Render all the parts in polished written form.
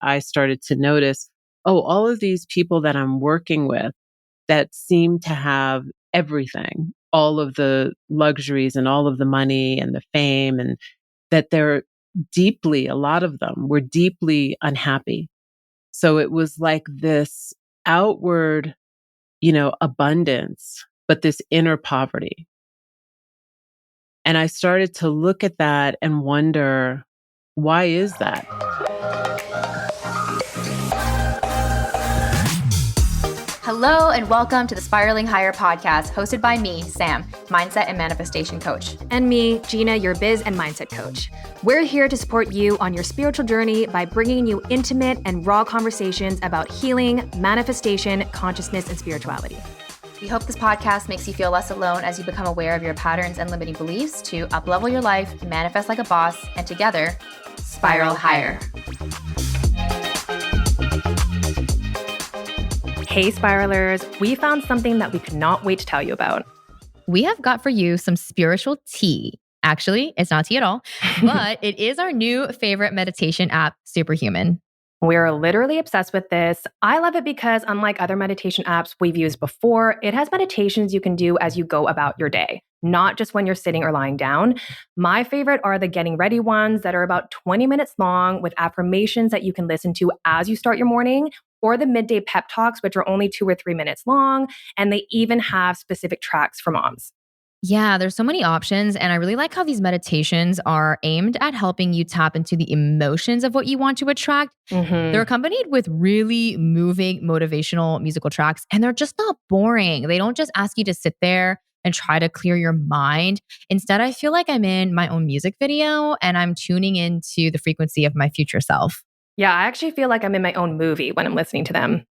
I started to notice, oh, all of these people that I'm working with that seem to have everything, all of the luxuries and all of the money and the fame, and that a lot of them were deeply unhappy. So it was like this outward, abundance, but this inner poverty. And I started to look at that and wonder, why is that? Hello and welcome to the Spiraling Higher podcast, hosted by me, Sam, mindset and manifestation coach. And me, Gina, your biz and mindset coach. We're here to support you on your spiritual journey by bringing you intimate and raw conversations about healing, manifestation, consciousness, and spirituality. We hope this podcast makes you feel less alone as you become aware of your patterns and limiting beliefs to uplevel your life, manifest like a boss, and together, spiral higher. Hey, spiralers, we found something that we could not wait to tell you about. We have got for you some spiritual tea. Actually, it's not tea at all, but it is our new favorite meditation app, Superhuman. We're literally obsessed with this. I love it because unlike other meditation apps we've used before, it has meditations you can do as you go about your day, not just when you're sitting or lying down. My favorite are the getting ready ones that are about 20 minutes long with affirmations that you can listen to as you start your morning, or the midday pep talks, which are only 2 or 3 minutes long. And they even have specific tracks for moms. Yeah, there's so many options. And I really like how these meditations are aimed at helping you tap into the emotions of what you want to attract. They're accompanied with really moving, motivational musical tracks, and they're just not boring. They don't just ask you to sit there and try to clear your mind. Instead, I feel like I'm in my own music video and I'm tuning into the frequency of my future self. Yeah, I actually feel like I'm in my own movie when I'm listening to them.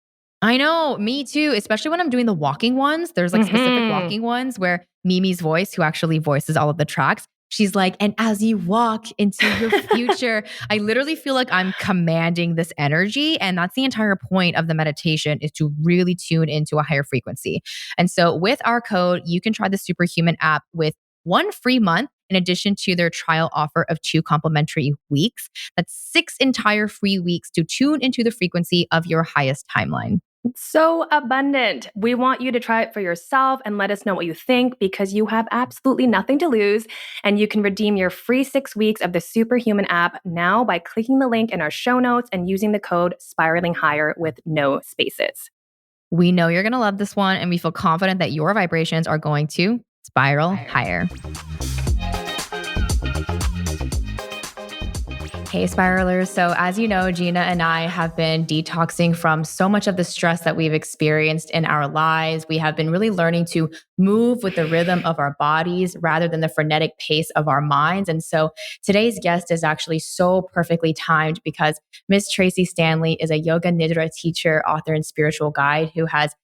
I know, me too, especially when I'm doing the walking ones. There's like specific walking ones where Mimi's voice, who actually voices all of the tracks, she's like, and as you walk into your future, I literally feel like I'm commanding this energy. And that's the entire point of the meditation, is to really tune into a higher frequency. And so with our code, you can try the Superhuman app with 1 free month in addition to their trial offer of 2 complimentary weeks. That's 6 entire free weeks to tune into the frequency of your highest timeline. So abundant. We want you to try it for yourself and let us know what you think, because you have absolutely nothing to lose. And you can redeem your free 6 weeks of the Superhuman app now by clicking the link in our show notes and using the code Spiraling Higher with no spaces. We know you're going to love this one, and we feel confident that your vibrations are going to spiral higher. Hey, spiralers. So as you know, Gina and I have been detoxing from so much of the stress that we've experienced in our lives. We have been really learning to move with the rhythm of our bodies rather than the frenetic pace of our minds. And so today's guest is actually so perfectly timed, because Miss Tracee Stanley is a Yoga Nidra teacher, author, and spiritual guide who has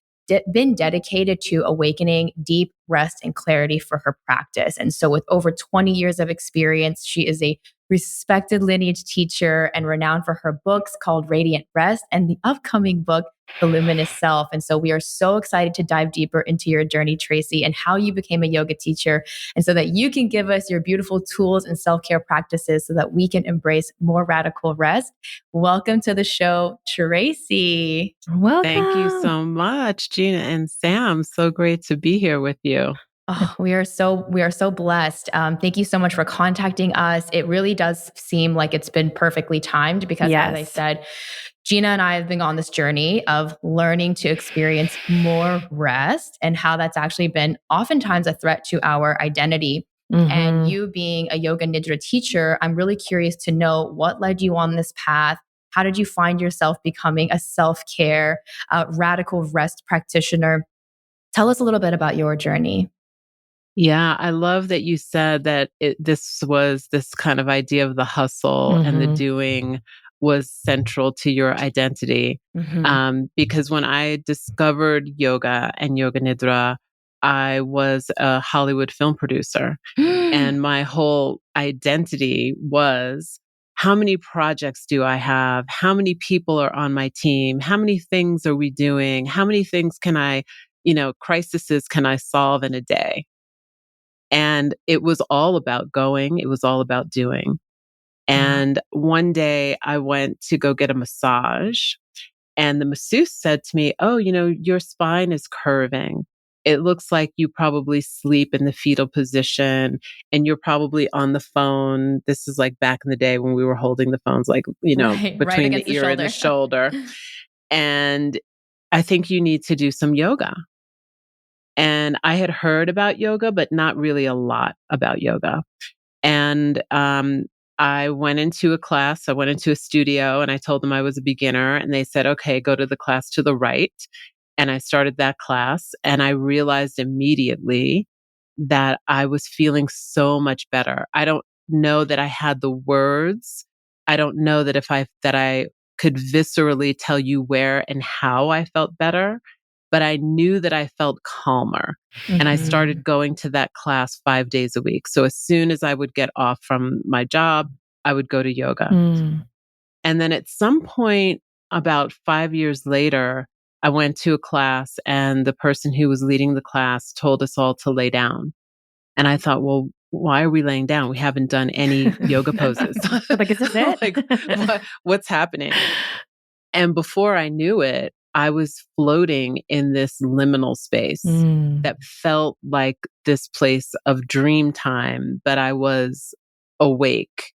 been dedicated to awakening deep rest and clarity for her practice. And so with over 20 years of experience, she is a respected lineage teacher and renowned for her books called Radiant Rest and the upcoming book, The Luminous Self. And so we are so excited to dive deeper into your journey, Tracee, and how you became a yoga teacher, and so that you can give us your beautiful tools and self-care practices so that we can embrace more radical rest. Welcome to the show, Tracee. Welcome. Thank you so much, Gina and Sam. So great to be here with you. Oh, we are so blessed. Thank you so much for contacting us. It really does seem like it's been perfectly timed, because as I said, Gina and I have been on this journey of learning to experience more rest, and how that's actually been oftentimes a threat to our identity. And you being a Yoga Nidra teacher, I'm really curious to know what led you on this path. How did you find yourself becoming a self-care, radical rest practitioner? Tell us a little bit about your journey. Yeah, I love that you said that this was this kind of idea of the hustle and the doing was central to your identity. Because when I discovered yoga and Yoga Nidra, I was a Hollywood film producer. And my whole identity was, how many projects do I have? How many people are on my team? How many things are we doing? How many things can I, crises can I solve in a day? And it was all about going. It was all about doing. And one day I went to go get a massage, and the masseuse said to me, "Oh, your spine is curving. It looks like you probably sleep in the fetal position and you're probably on the phone." This is like back in the day when we were holding the phones, like, right between against the ear and the shoulder. And I think you need to do some yoga. And I had heard about yoga, but not really a lot about yoga. And I went into a class. I went into a studio and I told them I was a beginner. And they said, "Okay, go to the class to the right." And I started that class. And I realized immediately that I was feeling so much better. I don't know that I had the words. I don't know that that I could viscerally tell you where and how I felt better, but I knew that I felt calmer. And I started going to that class 5 days a week. So as soon as I would get off from my job, I would go to yoga. And then at some point, about 5 years later, I went to a class and the person who was leading the class told us all to lay down. And I thought, well, why are we laying down? We haven't done any yoga poses. Like, is this it? Like, what's happening? And before I knew it, I was floating in this liminal space that felt like this place of dream time, but I was awake.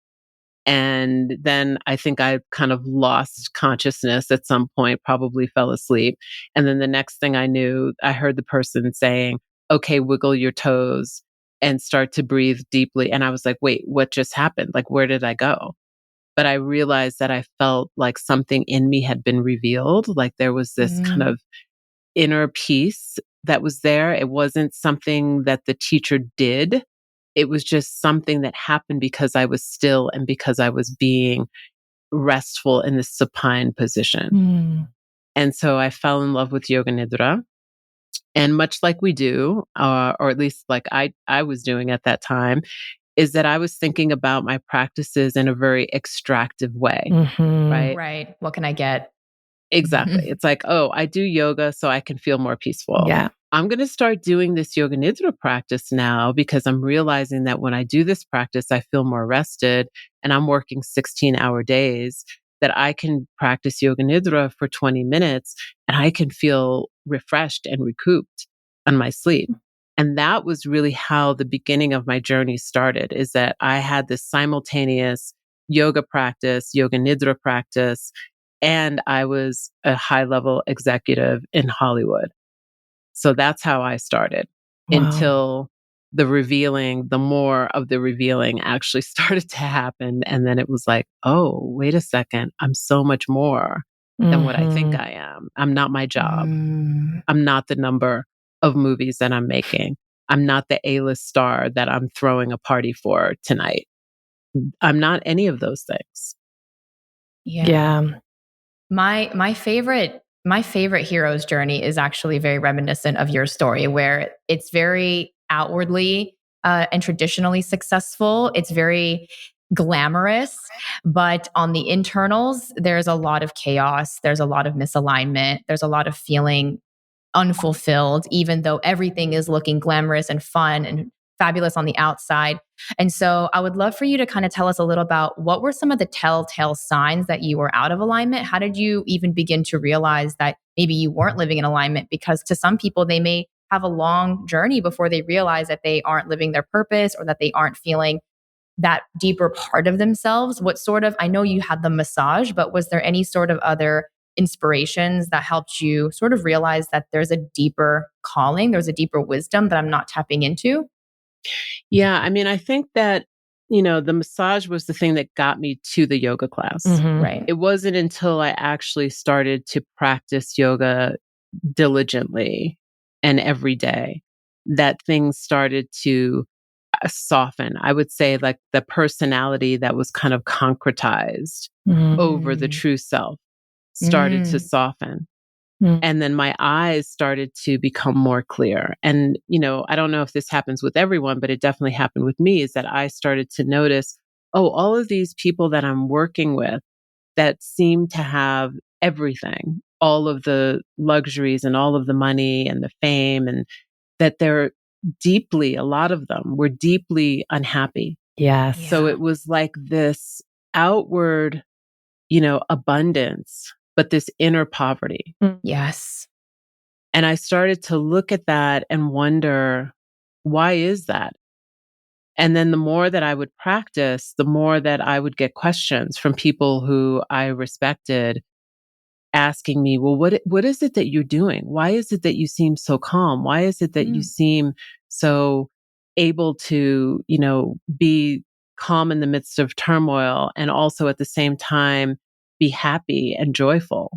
And then I think I kind of lost consciousness at some point, probably fell asleep. And then the next thing I knew, I heard the person saying, "Okay, wiggle your toes and start to breathe deeply." And I was like, wait, what just happened? Like, where did I go? But I realized that I felt like something in me had been revealed. Like there was this kind of inner peace that was there. It wasn't something that the teacher did. It was just something that happened because I was still and because I was being restful in this supine position. And so I fell in love with Yoga Nidra. And much like we do, or at least like I was doing at that time, is that I was thinking about my practices in a very extractive way, right? Right. What can I get? Exactly. It's like, oh, I do yoga so I can feel more peaceful. Yeah. I'm going to start doing this Yoga Nidra practice now because I'm realizing that when I do this practice, I feel more rested and I'm working 16-hour days, that I can practice Yoga Nidra for 20 minutes and I can feel refreshed and recouped on my sleep. And that was really how the beginning of my journey started, is that I had this simultaneous yoga practice, Yoga Nidra practice, and I was a high-level executive in Hollywood. So that's how I started until the more of the revealing actually started to happen. And then it was like, oh, wait a second. I'm so much more than what I think I am. I'm not my job. I'm not the number of movies that I'm making. I'm not the A-list star that I'm throwing a party for tonight. I'm not any of those things. Yeah. My favorite hero's journey is actually very reminiscent of your story, where it's very outwardly and traditionally successful. It's very glamorous, but on the internals, there's a lot of chaos. There's a lot of misalignment. There's a lot of feeling unfulfilled, even though everything is looking glamorous and fun and fabulous on the outside. And so I would love for you to kind of tell us a little about what were some of the telltale signs that you were out of alignment? How did you even begin to realize that maybe you weren't living in alignment? Because to some people, they may have a long journey before they realize that they aren't living their purpose or that they aren't feeling that deeper part of themselves. What sort of, I know you had the massage, but was there any sort of other inspirations that helped you sort of realize that there's a deeper calling, there's a deeper wisdom that I'm not tapping into? Yeah, I mean, I think that, the massage was the thing that got me to the yoga class. Right. It wasn't until I actually started to practice yoga diligently and every day that things started to soften. I would say like the personality that was kind of concretized over the true self started to soften. And then my eyes started to become more clear. And, I don't know if this happens with everyone, but it definitely happened with me, is that I started to notice, oh, all of these people that I'm working with that seem to have everything, all of the luxuries and all of the money and the fame, and that a lot of them were deeply unhappy. Yes. So it was like this outward, abundance, but this inner poverty. Yes. And I started to look at that and wonder, why is that? And then the more that I would practice, the more that I would get questions from people who I respected asking me, well, what is it that you're doing? Why is it that you seem so calm? Why is it that you seem so able to, be calm in the midst of turmoil and also at the same time be happy and joyful?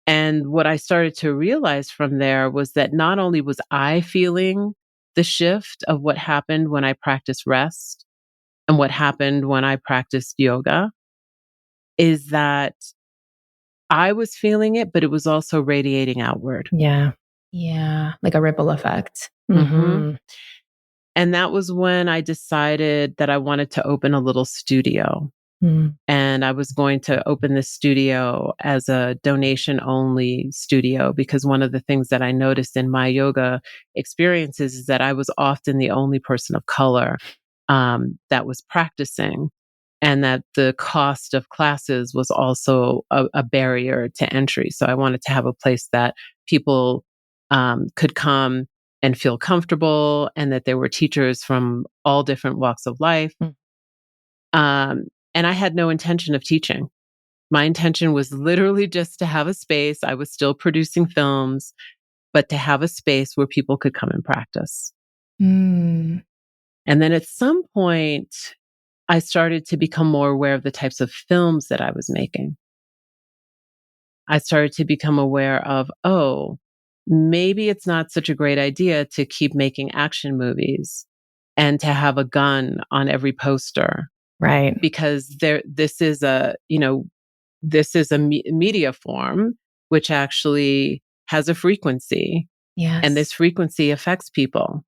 And what I started to realize from there was that not only was I feeling the shift of what happened when I practiced rest and what happened when I practiced yoga, is that I was feeling it, but it was also radiating outward. Yeah. Yeah. Like a ripple effect. Mm-hmm. And that was when I decided that I wanted to open a little studio. And I was going to open this studio as a donation only studio, because one of the things that I noticed in my yoga experiences is that I was often the only person of color that was practicing, and that the cost of classes was also a barrier to entry. So I wanted to have a place that people could come and feel comfortable, and that there were teachers from all different walks of life. And I had no intention of teaching. My intention was literally just to have a space. I was still producing films, but to have a space where people could come and practice. And then at some point, I started to become more aware of the types of films that I was making. I started to become aware of, maybe it's not such a great idea to keep making action movies and to have a gun on every poster. Right. Because this is a media form which actually has a frequency. Yes. And this frequency affects people.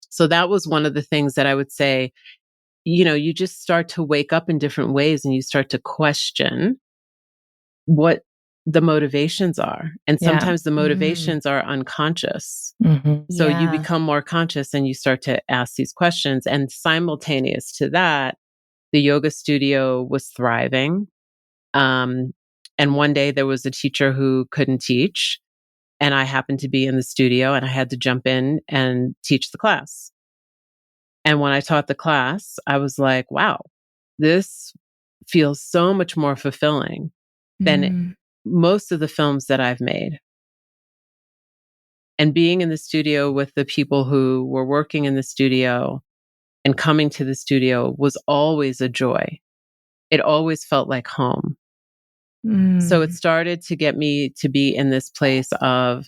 So that was one of the things that I would say, you just start to wake up in different ways, and you start to question what the motivations are. And sometimes the motivations are unconscious. So you become more conscious and you start to ask these questions. And simultaneous to that, the yoga studio was thriving. And one day there was a teacher who couldn't teach, and I happened to be in the studio, and I had to jump in and teach the class. And when I taught the class, I was like, wow, this feels so much more fulfilling than most of the films that I've made. And being in the studio with the people who were working in the studio and coming to the studio was always a joy. It always felt like home. So it started to get me to be in this place of,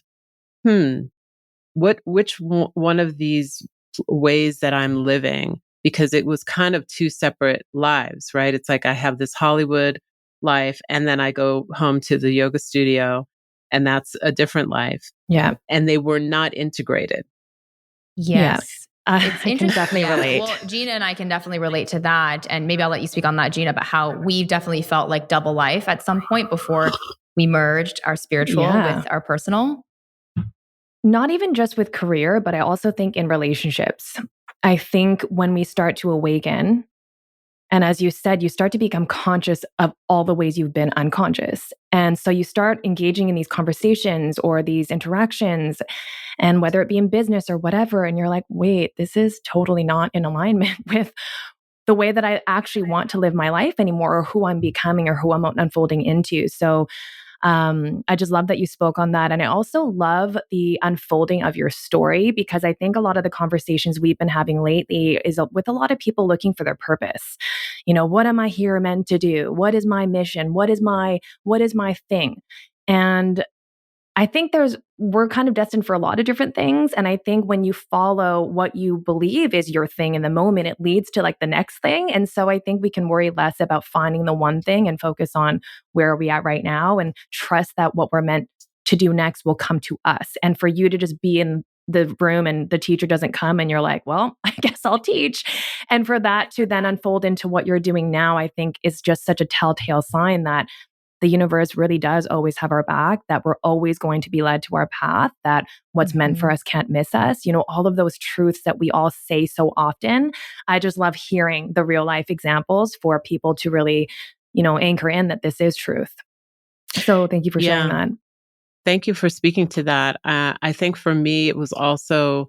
which one of these ways that I'm living, because it was kind of two separate lives, right? It's like I have this Hollywood life, and then I go home to the yoga studio, and that's a different life. Yeah. And they were not integrated. Yes. I can definitely relate. Well, Gina and I can definitely relate to that. And maybe I'll let you speak on that, Gina, about how we've definitely felt like double life at some point before we merged our spiritual with our personal. Not even just with career, but I also think in relationships. I think when we start to awaken, and as you said, you start to become conscious of all the ways you've been unconscious. And so you start engaging in these conversations or these interactions, and whether it be in business or whatever, and you're like, wait, this is totally not in alignment with the way that I actually want to live my life anymore, or who I'm becoming, or who I'm unfolding into. So I just love that you spoke on that. And I also love the unfolding of your story, because I think a lot of the conversations we've been having lately is with a lot of people looking for their purpose. What am I here meant to do? What is my mission? What is my thing? And I think we're kind of destined for a lot of different things. And I think when you follow what you believe is your thing in the moment, it leads to like the next thing. And so I think we can worry less about finding the one thing and focus on where are we at right now, and trust that what we're meant to do next will come to us. And for you to just be in the room and the teacher doesn't come, and you're like, well, I guess I'll teach. And for that to then unfold into what you're doing now, I think is just such a telltale sign that the universe really does always have our back, that we're always going to be led to our path, that what's meant for us can't miss us. All of those truths that we all say so often. I just love hearing the real life examples for people to really, anchor in that this is truth. So thank you for sharing that. Thank you for speaking to that. I think for me, it was also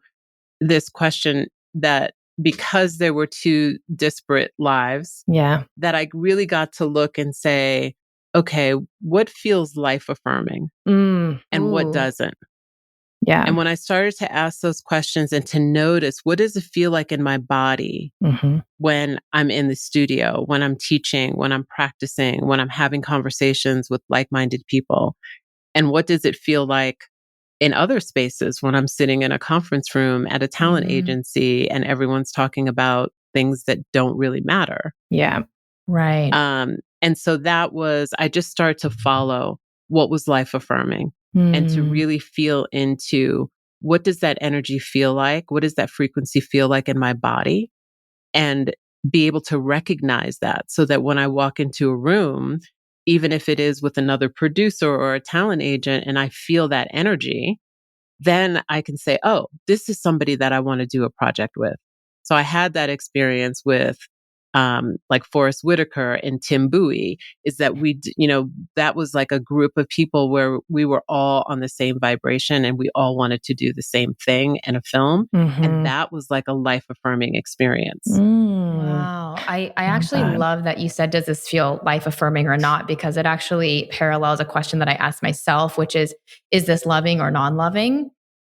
this question that because there were two disparate lives, that I really got to look and say, okay, what feels life affirming and what doesn't? Yeah. And when I started to ask those questions and to notice, what does it feel like in my body when I'm in the studio, when I'm teaching, when I'm practicing, when I'm having conversations with like-minded people? And what does it feel like in other spaces when I'm sitting in a conference room at a talent agency and everyone's talking about things that don't really matter? Yeah. Right. And so I just started to follow what was life affirming and to really feel into what does that energy feel like? What does that frequency feel like in my body? And be able to recognize that so that when I walk into a room, even if it is with another producer or a talent agent and I feel that energy, then I can say, oh, this is somebody that I want to do a project with. So I had that experience with like Forrest Whitaker and Tim Bowie, is that that was like a group of people where we were all on the same vibration and we all wanted to do the same thing in a film. And that was like a life affirming experience. Wow. I actually love that you said, does this feel life affirming or not? Because it actually parallels a question that I asked myself, which is this loving or non-loving?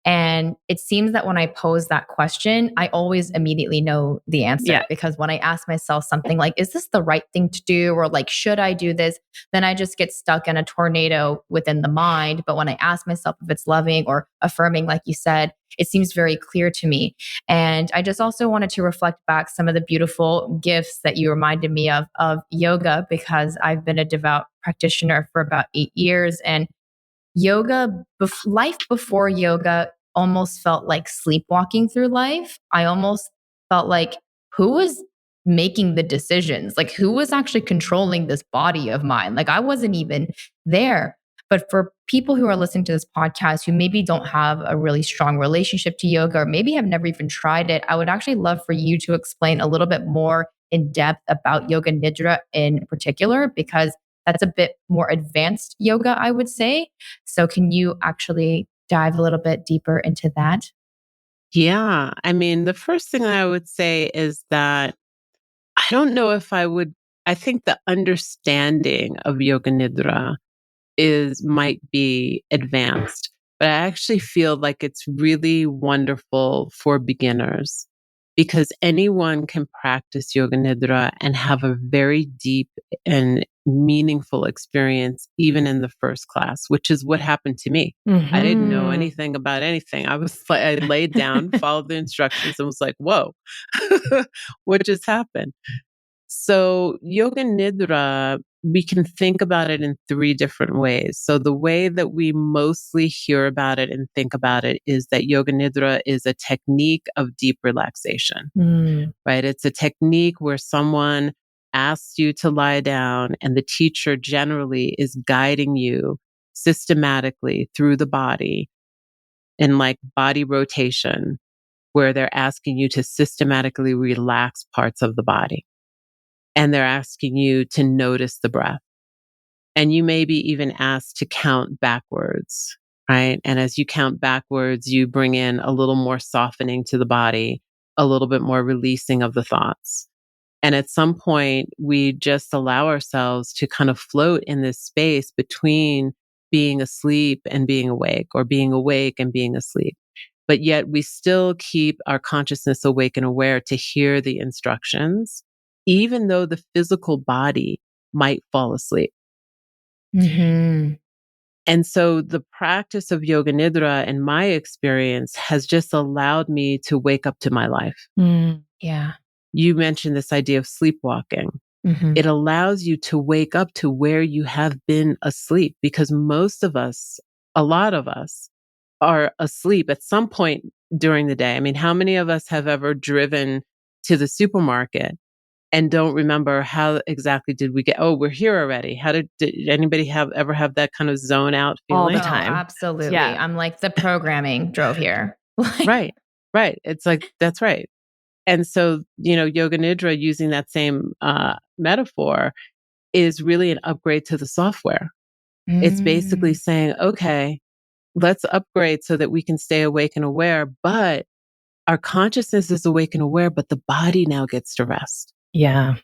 And it seems that when I pose that question, I always immediately know the answer, because when I ask myself something like, is this the right thing to do? Or like, should I do this? Then I just get stuck in a tornado within the mind. But when I ask myself if it's loving or affirming, like you said, it seems very clear to me. And I just also wanted to reflect back some of the beautiful gifts that you reminded me of yoga, because I've been a devout practitioner for about 8 years. And life before yoga almost felt like sleepwalking through life. I almost felt like, who was making the decisions? Like, who was actually controlling this body of mine? Like, I wasn't even there. But for people who are listening to this podcast who maybe don't have a really strong relationship to yoga, or maybe have never even tried it, I would actually love for you to explain a little bit more in depth about Yoga Nidra in particular, because that's a bit more advanced yoga, I would say. So can you actually dive a little bit deeper into that? Yeah. I mean, the first thing I would say is that I don't know if I think the understanding of Yoga Nidra might be advanced, but I actually feel like it's really wonderful for beginners because anyone can practice Yoga Nidra and have a very deep and meaningful experience, even in the first class, which is what happened to me. I didn't know anything about anything. I laid down, followed the instructions, and was like, whoa, what just happened? So Yoga Nidra, we can think about it in 3 different ways. So the way that we mostly hear about it and think about it is that Yoga Nidra is a technique of deep relaxation, right? It's a technique where someone asks you to lie down and the teacher generally is guiding you systematically through the body in like body rotation, where they're asking you to systematically relax parts of the body. And they're asking you to notice the breath. And you may be even asked to count backwards, right? And as you count backwards, you bring in a little more softening to the body, a little bit more releasing of the thoughts. And at some point, we just allow ourselves to kind of float in this space between being asleep and being awake, or being awake and being asleep. But yet we still keep our consciousness awake and aware to hear the instructions, even though the physical body might fall asleep. And so the practice of Yoga Nidra, in my experience, has just allowed me to wake up to my life. Yeah. You mentioned this idea of sleepwalking. It allows you to wake up to where you have been asleep, because most of us, a lot of us, are asleep at some point during the day. I mean, how many of us have ever driven to the supermarket and don't remember how exactly did we get, oh, we're here already. How did anybody ever have that kind of zone out feeling? All the time. Oh, absolutely. Yeah. I'm like, the programming drove here. Right. It's like, that's right. And so, Yoga Nidra, using that same metaphor, is really an upgrade to the software. It's basically saying, okay, let's upgrade so that we can stay awake and aware, but our consciousness is awake and aware, but the body now gets to rest. Yeah.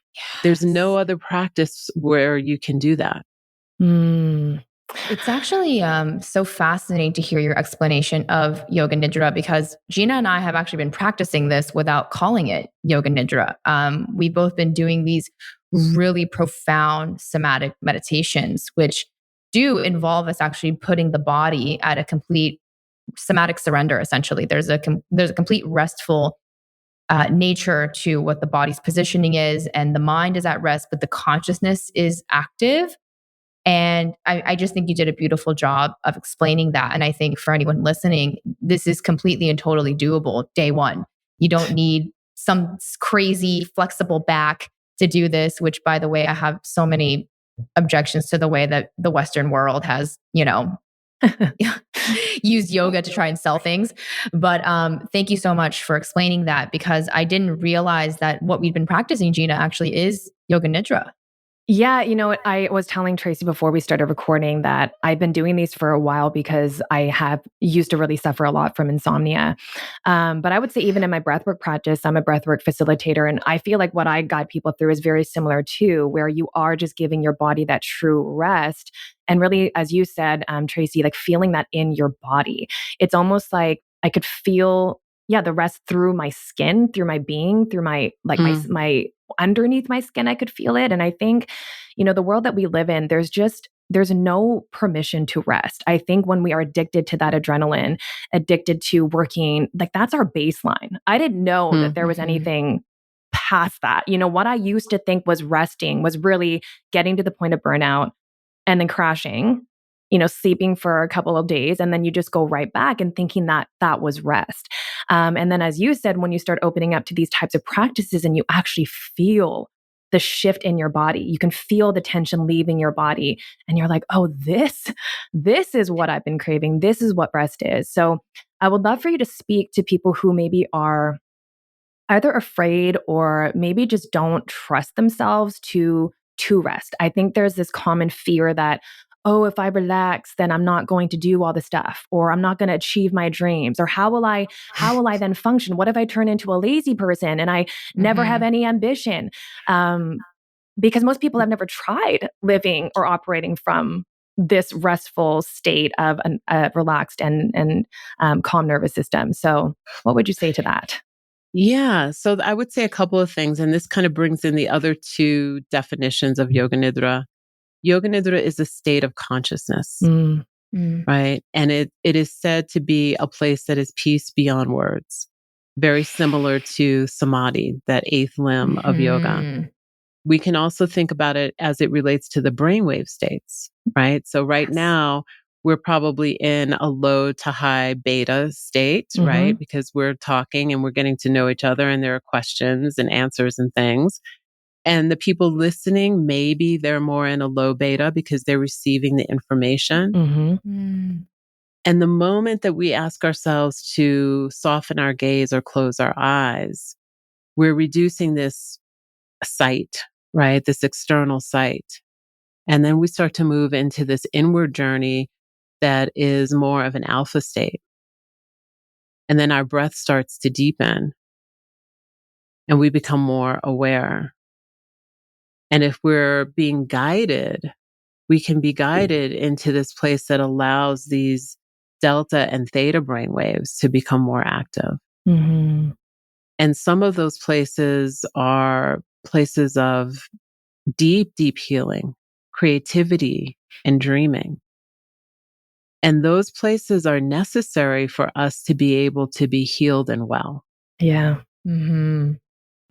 There's no other practice where you can do that. It's actually so fascinating to hear your explanation of Yoga Nidra, because Gina and I have actually been practicing this without calling it Yoga Nidra. We've both been doing these really profound somatic meditations, which do involve us actually putting the body at a complete somatic surrender. Essentially, there's a complete restful nature to what the body's positioning is, and the mind is at rest, but the consciousness is active. And I just think you did a beautiful job of explaining that. And I think for anyone listening, this is completely and totally doable day one. You don't need some crazy flexible back to do this, which, by the way, I have so many objections to the way that the Western world has, used yoga to try and sell things. But thank you so much for explaining that, because I didn't realize that what we've been practicing, Gina, actually is Yoga Nidra. Yeah, I was telling Tracee before we started recording that I've been doing these for a while because I have used to really suffer a lot from insomnia. But I would say even in my breathwork practice, I'm a breathwork facilitator, and I feel like what I guide people through is very similar too, where you are just giving your body that true rest. And really, as you said, Tracee, like feeling that in your body. It's almost like I could feel, the rest through my skin, through my being, through my, like my underneath my skin, I could feel it. And I think, the world that we live in, there's no permission to rest. I think when we are addicted to that adrenaline, addicted to working, like that's our baseline. I didn't know that there was anything past that. What I used to think was resting was really getting to the point of burnout and then crashing, sleeping for a couple of days, and then you just go right back and thinking that that was rest. And then, as you said, when you start opening up to these types of practices and you actually feel the shift in your body, you can feel the tension leaving your body, and you're like, oh, this is what I've been craving. This is what rest is. So I would love for you to speak to people who maybe are either afraid or maybe just don't trust themselves to rest. I think there's this common fear that, oh, if I relax, then I'm not going to do all the stuff, or I'm not going to achieve my dreams, or how will I then function? What if I turn into a lazy person and I never have any ambition? Because most people have never tried living or operating from this restful state of a relaxed and calm nervous system. So what would you say to that? Yeah. So I would say a couple of things, and this kind of brings in the other two definitions of Yoga Nidra. Yoga Nidra is a state of consciousness, right? And it is said to be a place that is peace beyond words, very similar to samadhi, that eighth limb of yoga. We can also think about it as it relates to the brainwave states, right? So right now, we're probably in a low to high beta state, right? Because we're talking and we're getting to know each other, and there are questions and answers and things. And the people listening, maybe they're more in a low beta because they're receiving the information. And the moment that we ask ourselves to soften our gaze or close our eyes, we're reducing this sight, right? This external sight. And then we start to move into this inward journey that is more of an alpha state. And then our breath starts to deepen and we become more aware. And if we're being guided, we can be guided into this place that allows these delta and theta brain waves to become more active. And some of those places are places of deep, deep healing, creativity, and dreaming. And those places are necessary for us to be able to be healed and well. Yeah.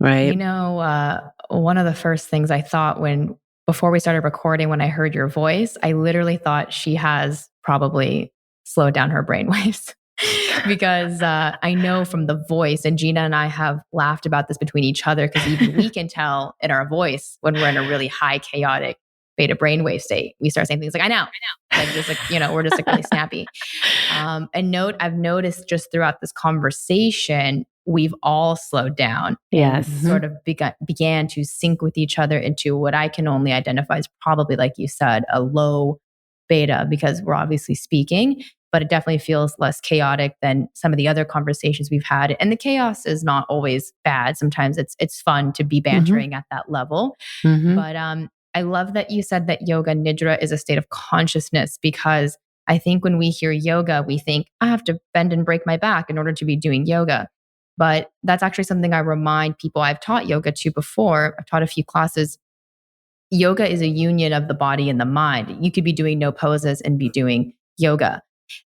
Right? One of the first things I thought before we started recording, when I heard your voice, I literally thought she has probably slowed down her brainwaves. because I know from the voice, and Gina and I have laughed about this between each other, because even we can tell in our voice when we're in a really high chaotic beta brainwave state. We start saying things like, I know. Like just like, we're just like really snappy. I've noticed just throughout this conversation, we've all slowed down. Yes. And sort of began to sync with each other into what I can only identify as probably, like you said, a low beta, because we're obviously speaking, but it definitely feels less chaotic than some of the other conversations we've had. And the chaos is not always bad. Sometimes it's fun to be bantering at that level. But I love that you said that Yoga Nidra is a state of consciousness, because I think when we hear yoga, we think I have to bend and break my back in order to be doing yoga. But that's actually something I remind people I've taught yoga to before. I've taught a few classes. Yoga is a union of the body and the mind. You could be doing no poses and be doing yoga.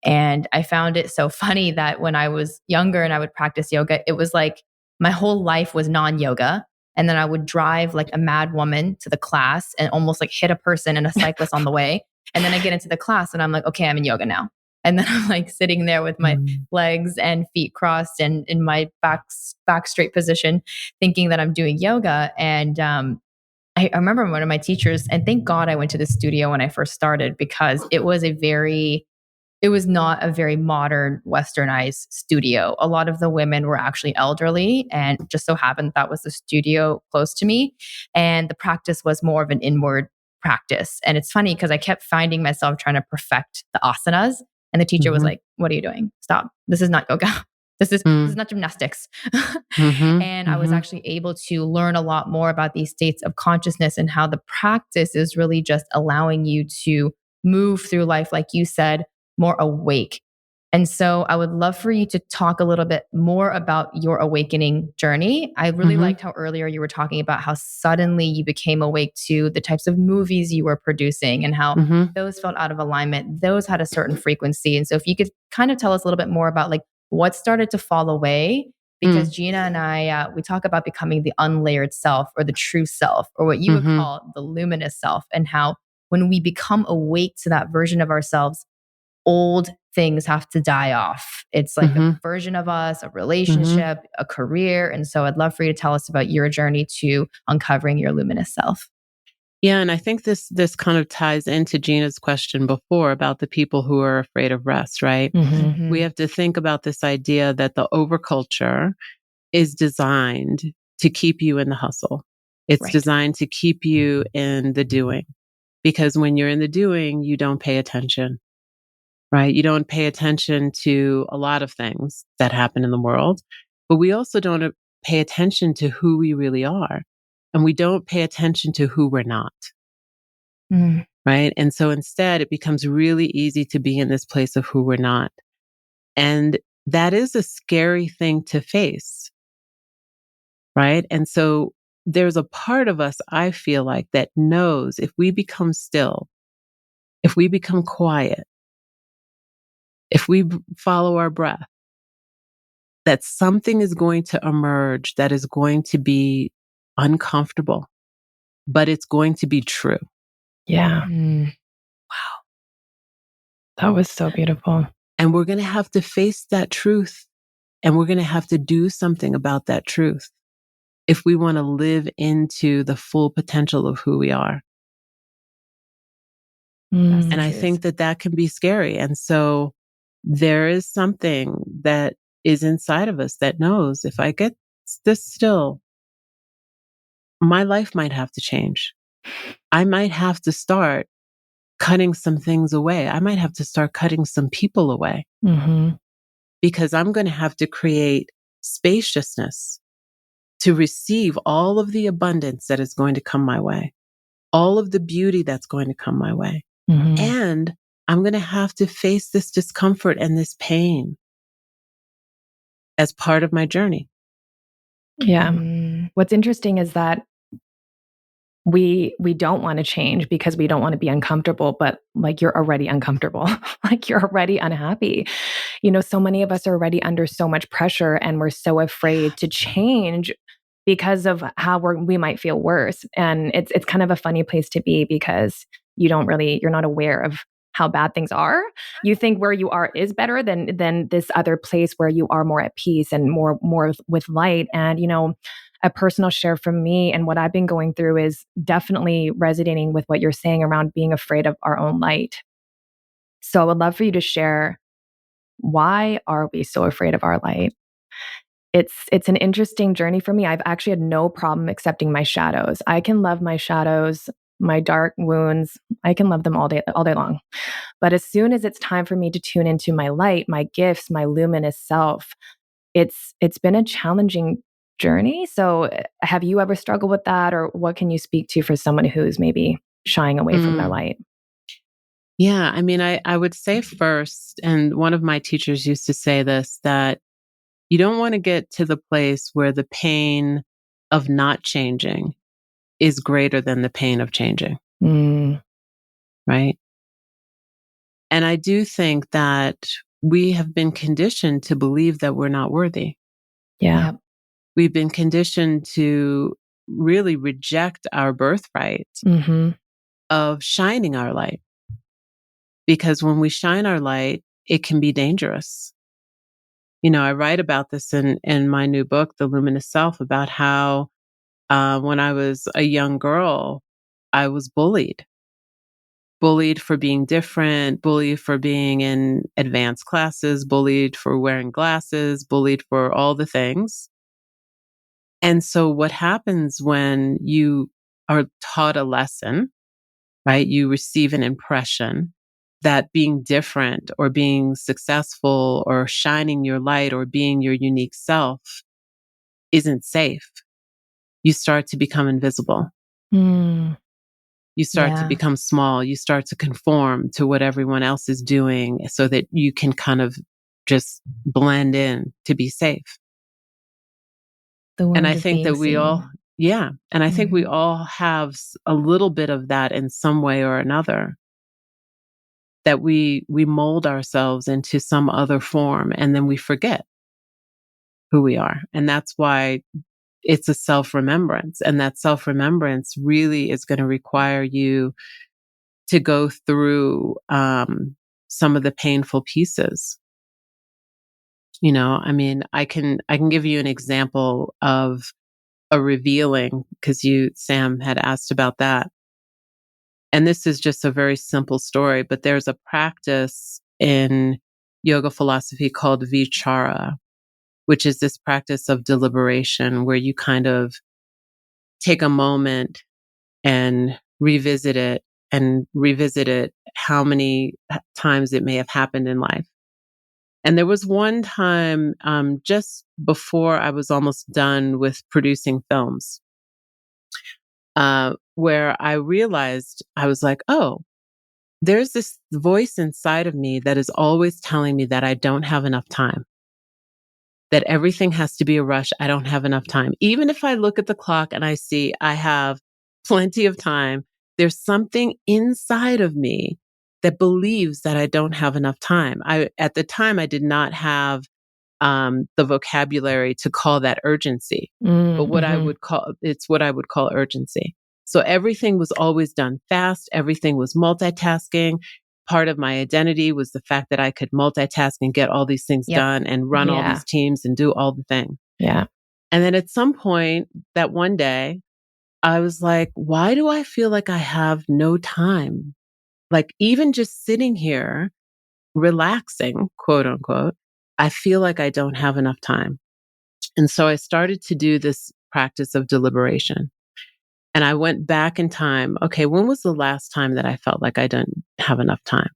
And I found it so funny that when I was younger and I would practice yoga, it was like my whole life was non-yoga. And then I would drive like a mad woman to the class and almost like hit a person and a cyclist on the way. And then I get into the class and I'm like, okay, I'm in yoga now. And then I'm like sitting there with my legs and feet crossed and in my back straight position, thinking that I'm doing yoga. And I remember one of my teachers, and thank God I went to the studio when I first started, because it was not a very modern, westernized studio. A lot of the women were actually elderly, and just so happened that was the studio close to me. And the practice was more of an inward practice. And it's funny because I kept finding myself trying to perfect the asanas. And the teacher was like, what are you doing? Stop. This is not yoga. This is not gymnastics. And I was actually able to learn a lot more about these states of consciousness and how the practice is really just allowing you to move through life, like you said, more awake. And so I would love for you to talk a little bit more about your awakening journey. I really liked how earlier you were talking about how suddenly you became awake to the types of movies you were producing and how those felt out of alignment. Those had a certain frequency. And so if you could kind of tell us a little bit more about like what started to fall away, because Gina and I, we talk about becoming the unlayered self or the true self, or what you would call the luminous self, and how when we become awake to that version of ourselves, old things have to die off. It's like a version of us, a relationship, a career. And so I'd love for you to tell us about your journey to uncovering your luminous self. Yeah, and I think this kind of ties into Gina's question before about the people who are afraid of rest, right? We have to think about this idea that the overculture is designed to keep you in the hustle. It's designed to keep you in the doing, because when you're in the doing, you don't pay attention. Right? You don't pay attention to a lot of things that happen in the world, but we also don't pay attention to who we really are. And we don't pay attention to who we're not. Right? And so instead, it becomes really easy to be in this place of who we're not. And that is a scary thing to face. Right? And so there's a part of us, I feel like, that knows if we become still, if we become quiet, if we follow our breath, that something is going to emerge that is going to be uncomfortable, but it's going to be true. Yeah. Wow. That was so beautiful. And we're going to have to face that truth, and we're going to have to do something about that truth if we want to live into the full potential of who we are. And I think that can be scary. And so there is something that is inside of us that knows if I get this still, my life might have to change. I might have to start cutting some things away. I might have to start cutting some people away because I'm going to have to create spaciousness to receive all of the abundance that is going to come my way, all of the beauty that's going to come my way. And I'm going to have to face this discomfort and this pain as part of my journey. Yeah. What's interesting is that we don't want to change because we don't want to be uncomfortable, but like you're already uncomfortable, like you're already unhappy. So many of us are already under so much pressure and we're so afraid to change because of how we might feel worse. And it's kind of a funny place to be because you're not aware of how bad things are. You think where you are is better than this other place where you are more at peace and more with light. And, you know, a personal share from me and what I've been going through is definitely resonating with what you're saying around being afraid of our own light. So I would love for you to share, why are we so afraid of our light? It's an interesting journey for me. I've actually had no problem accepting my shadows. I can love my shadows, my dark wounds. I can love them all day long. But as soon as it's time for me to tune into my light, my gifts, my luminous self, it's been a challenging journey. So have you ever struggled with that, or what can you speak to for someone who's maybe shying away from their light? Yeah, I mean, I would say first, and one of my teachers used to say this, that you don't want to get to the place where the pain of not changing is greater than the pain of changing. Right? And I do think that we have been conditioned to believe that we're not worthy. Yeah. Yep. We've been conditioned to really reject our birthright of shining our light. Because when we shine our light, it can be dangerous. You know, I write about this in my new book, The Luminous Self, about how when I was a young girl, I was bullied for being different, bullied for being in advanced classes, bullied for wearing glasses, bullied for all the things. And so what happens when you are taught a lesson, right? You receive an impression that being different or being successful or shining your light or being your unique self isn't safe. You start to become invisible. You start to become small. You start to conform to what everyone else is doing so that you can kind of just blend in to be safe. And I think that we all, and I think we all have a little bit of that in some way or another, that we mold ourselves into some other form and then we forget who we are. And that's why it's a self-remembrance. And that self-remembrance really is going to require you to go through some of the painful pieces. You know, I mean, I can give you an example of a revealing, because Sam, had asked about that. And this is just a very simple story, but there's a practice in yoga philosophy called vichara, which is this practice of deliberation where you kind of take a moment and revisit it how many times it may have happened in life. And there was one time just before I was almost done with producing films, where I realized, I was like, oh, there's this voice inside of me that is always telling me that I don't have enough time, that everything has to be a rush. I don't have enough time. Even if I look at the clock and I see I have plenty of time, there's something inside of me that believes that I don't have enough time. At the time, I did not have the vocabulary to call that urgency, but what I would call urgency. So everything was always done fast. Everything was multitasking. Part of my identity was the fact that I could multitask and get all these things done and run all these teams and do all the things. Yeah. And then at some point that one day, I was like, why do I feel like I have no time? Like even just sitting here, relaxing, quote unquote, I feel like I don't have enough time. And so I started to do this practice of deliberation. And I went back in time. Okay, when was the last time that I felt like I didn't have enough time?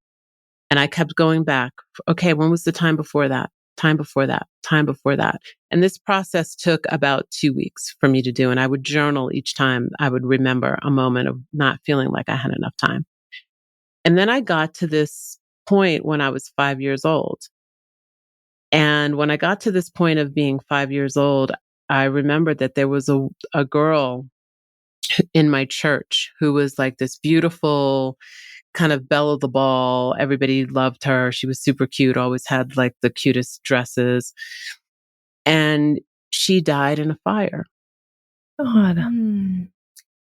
And I kept going back. Okay, when was the time before that? Time before that? Time before that? And this process took about 2 weeks for me to do. And I would journal each time I would remember a moment of not feeling like I had enough time. And then I got to this point when I was 5 years old. And when I got to this point of being 5 years old, I remembered that there was a girl in my church who was like this beautiful kind of belle of the ball. Everybody loved her. She was super cute, always had like the cutest dresses. And she died in a fire. God.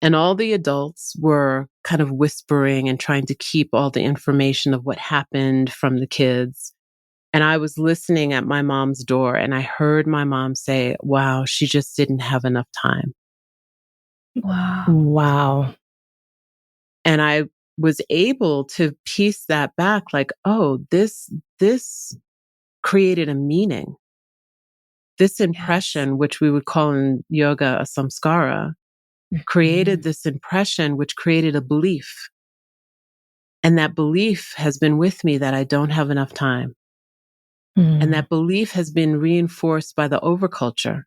And all the adults were kind of whispering and trying to keep all the information of what happened from the kids. And I was listening at my mom's door, and I heard my mom say, wow, she just didn't have enough time. Wow. Wow. And I was able to piece that back like, oh, this created a meaning. This impression, which we would call in yoga a samskara, created this impression, which created a belief. And that belief has been with me that I don't have enough time. And that belief has been reinforced by the overculture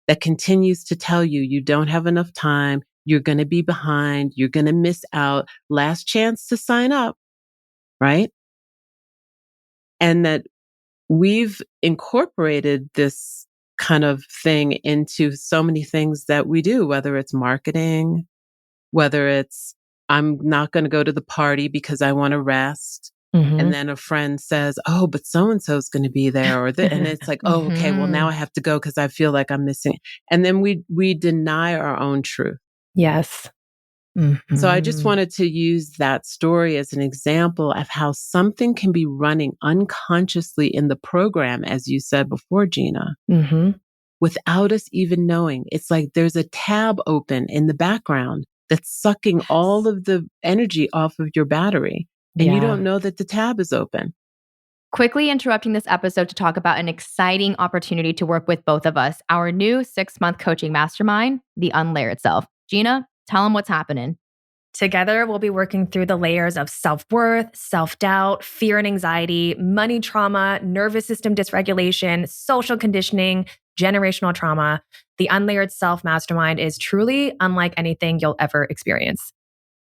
that continues to tell you, you don't have enough time. You're going to be behind. You're going to miss out. Last chance to sign up. Right? And that we've incorporated this kind of thing into so many things that we do, whether it's marketing, whether it's, I'm not going to go to the party because I want to rest. And then a friend says, oh, but so-and-so is going to be there. And it's like, oh, okay, well, now I have to go because I feel like I'm missing. And then we deny our own truth. Yes. So I just wanted to use that story as an example of how something can be running unconsciously in the program, as you said before, Gina, without us even knowing. It's like there's a tab open in the background that's sucking all of the energy off of your battery. And you don't know that the tab is open. Quickly interrupting this episode to talk about an exciting opportunity to work with both of us, our new 6-month coaching mastermind, The Unlayered Self. Gina, tell them what's happening. Together, we'll be working through the layers of self-worth, self-doubt, fear and anxiety, money trauma, nervous system dysregulation, social conditioning, generational trauma. The Unlayered Self Mastermind is truly unlike anything you'll ever experience.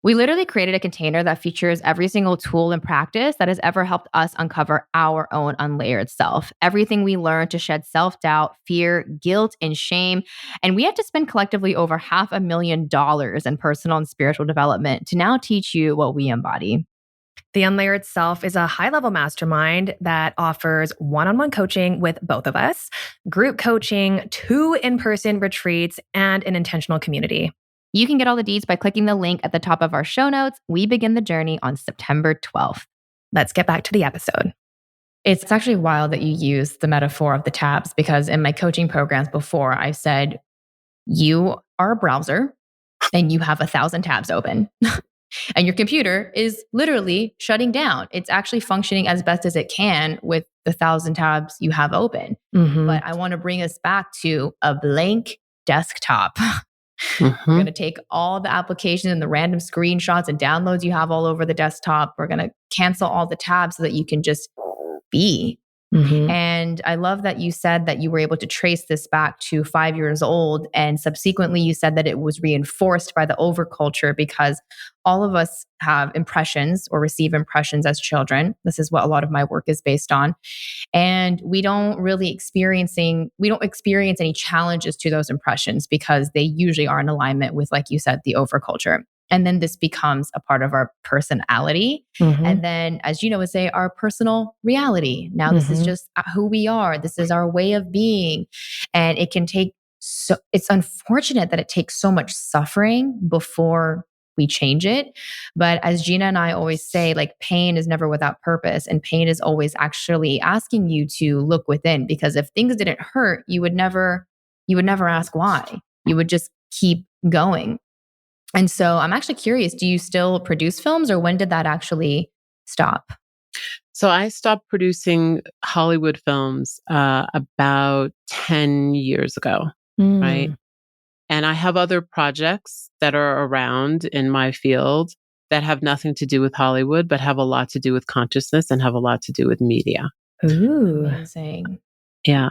We literally created a container that features every single tool and practice that has ever helped us uncover our own unlayered self. Everything we learned to shed self-doubt, fear, guilt, and shame. And we had to spend collectively over $500,000 in personal and spiritual development to now teach you what we embody. The Unlayered Self is a high-level mastermind that offers one-on-one coaching with both of us, group coaching, 2 in-person retreats, and an intentional community. You can get all the deets by clicking the link at the top of our show notes. We begin the journey on September 12th. Let's get back to the episode. It's actually wild that you use the metaphor of the tabs, because in my coaching programs before, I said, you are a browser and you have 1,000 tabs open. And your computer is literally shutting down. It's actually functioning as best as it can with the 1,000 tabs you have open. But I want to bring us back to a blank desktop. We're going to take all the applications and the random screenshots and downloads you have all over the desktop. We're going to cancel all the tabs so that you can just be. And I love that you said that you were able to trace this back to 5 years old. And subsequently, you said that it was reinforced by the overculture, because all of us have impressions or receive impressions as children. This is what a lot of my work is based on. And we don't experience any challenges to those impressions because they usually are in alignment with, like you said, the overculture. And then this becomes a part of our personality. And then, as Gina would say, our personal reality. Now, this is just who we are. This is our way of being. And it can take, it's unfortunate that it takes so much suffering before we change it. But as Gina and I always say, like, pain is never without purpose. And pain is always actually asking you to look within, because if things didn't hurt, you would never ask why. You would just keep going. And so I'm actually curious, do you still produce films, or when did that actually stop? So I stopped producing Hollywood films about 10 years ago, right? And I have other projects that are around in my field that have nothing to do with Hollywood, but have a lot to do with consciousness and have a lot to do with media. Ooh. Amazing. Yeah.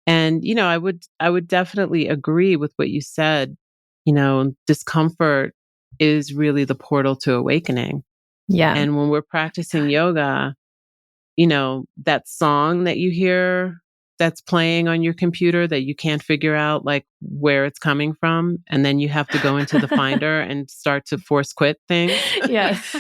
And, I would definitely agree with what you said. Discomfort is really the portal to awakening. Yeah. And when we're practicing yoga, that song that you hear that's playing on your computer that you can't figure out like where it's coming from, and then you have to go into the finder and start to force quit things. Yes.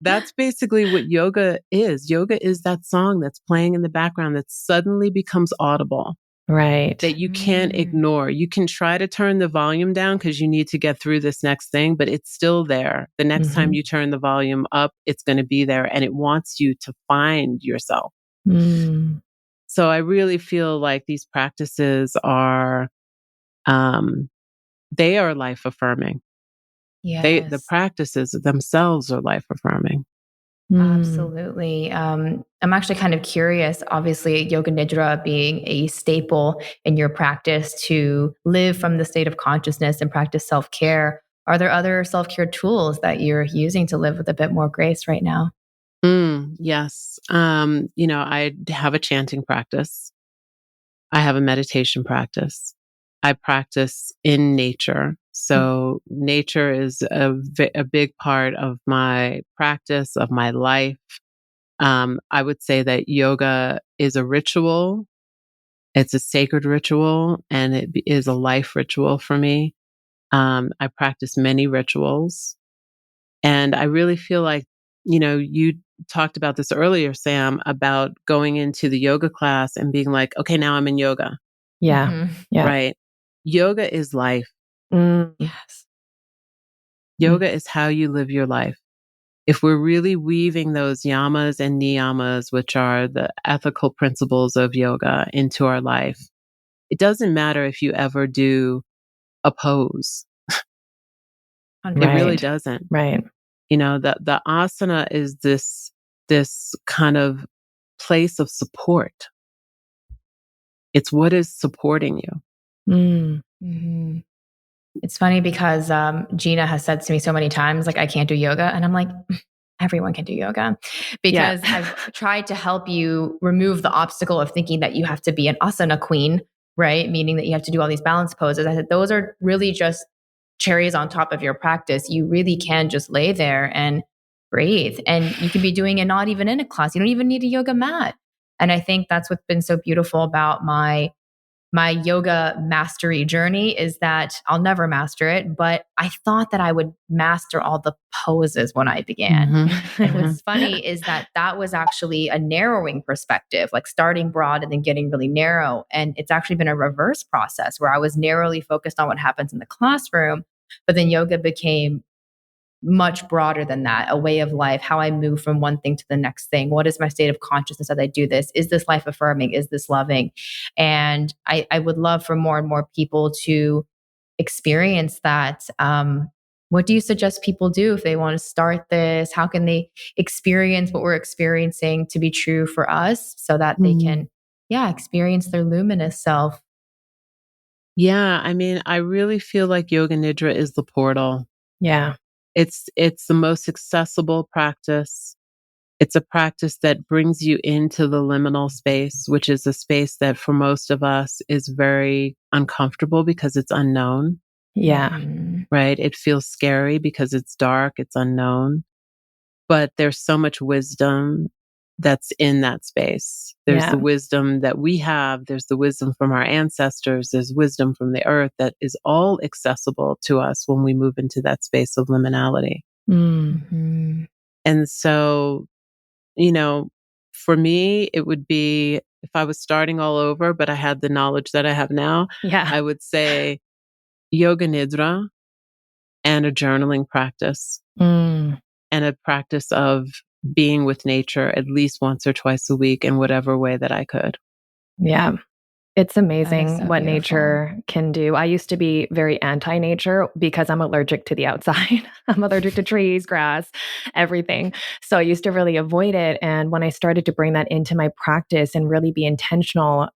That's basically what yoga is. Yoga is that song that's playing in the background that suddenly becomes audible. Right. That you can't ignore. You can try to turn the volume down because you need to get through this next thing, but it's still there. The next time you turn the volume up, it's going to be there, and it wants you to find yourself. So I really feel like these practices are, they are life affirming. Yes. The practices themselves are life affirming. Absolutely. I'm actually kind of curious, obviously, Yoga Nidra being a staple in your practice to live from the state of consciousness and practice self-care. Are there other self-care tools that you're using to live with a bit more grace right now? Yes. I have a chanting practice. I have a meditation practice. I practice in nature. So nature is a big part of my practice, of my life. I would say that yoga is a ritual. It's a sacred ritual, and it is a life ritual for me. I practice many rituals, and I really feel like, you talked about this earlier, Sam, about going into the yoga class and being like, okay, now I'm in yoga. Yeah. Yeah. Right? Yoga is life. Yes. Yoga is how you live your life. If we're really weaving those yamas and niyamas, which are the ethical principles of yoga, into our life, it doesn't matter if you ever do a pose. It really doesn't. Right. The asana is this kind of place of support. It's what is supporting you. It's funny because Gina has said to me so many times, like, I can't do yoga. And I'm like, everyone can do yoga, because I've tried to help you remove the obstacle of thinking that you have to be an asana queen, right? Meaning that you have to do all these balance poses. I said, those are really just cherries on top of your practice. You really can just lay there and breathe. And you can be doing it not even in a class. You don't even need a yoga mat. And I think that's what's been so beautiful about my yoga mastery journey, is that I'll never master it, but I thought that I would master all the poses when I began. And what's funny is that was actually a narrowing perspective, like starting broad and then getting really narrow. And it's actually been a reverse process where I was narrowly focused on what happens in the classroom, but then yoga became much broader than that, a way of life, how I move from one thing to the next thing. What is my state of consciousness as I do this? Is this life affirming? Is this loving? And I would love for more and more people to experience that. What do you suggest people do if they want to start this? How can they experience what we're experiencing to be true for us so that they can, experience their luminous self? Yeah, I mean, I really feel like Yoga Nidra is the portal. Yeah. It's the most accessible practice. It's a practice that brings you into the liminal space, which is a space that for most of us is very uncomfortable because it's unknown. Yeah. Right? It feels scary because it's dark, it's unknown. But there's so much wisdom that's in that space. There's the wisdom that we have. There's the wisdom from our ancestors. There's wisdom from the earth that is all accessible to us when we move into that space of liminality. And so, for me, it would be, if I was starting all over, but I had the knowledge that I have now, I would say Yoga Nidra and a journaling practice and a practice of being with nature at least once or twice a week in whatever way that I could. Yeah. It's amazing so what beautiful. Nature can do. I used to be very anti-nature because I'm allergic to the outside. I'm allergic to trees, grass, everything. So I used to really avoid it. And when I started to bring that into my practice and really be intentional,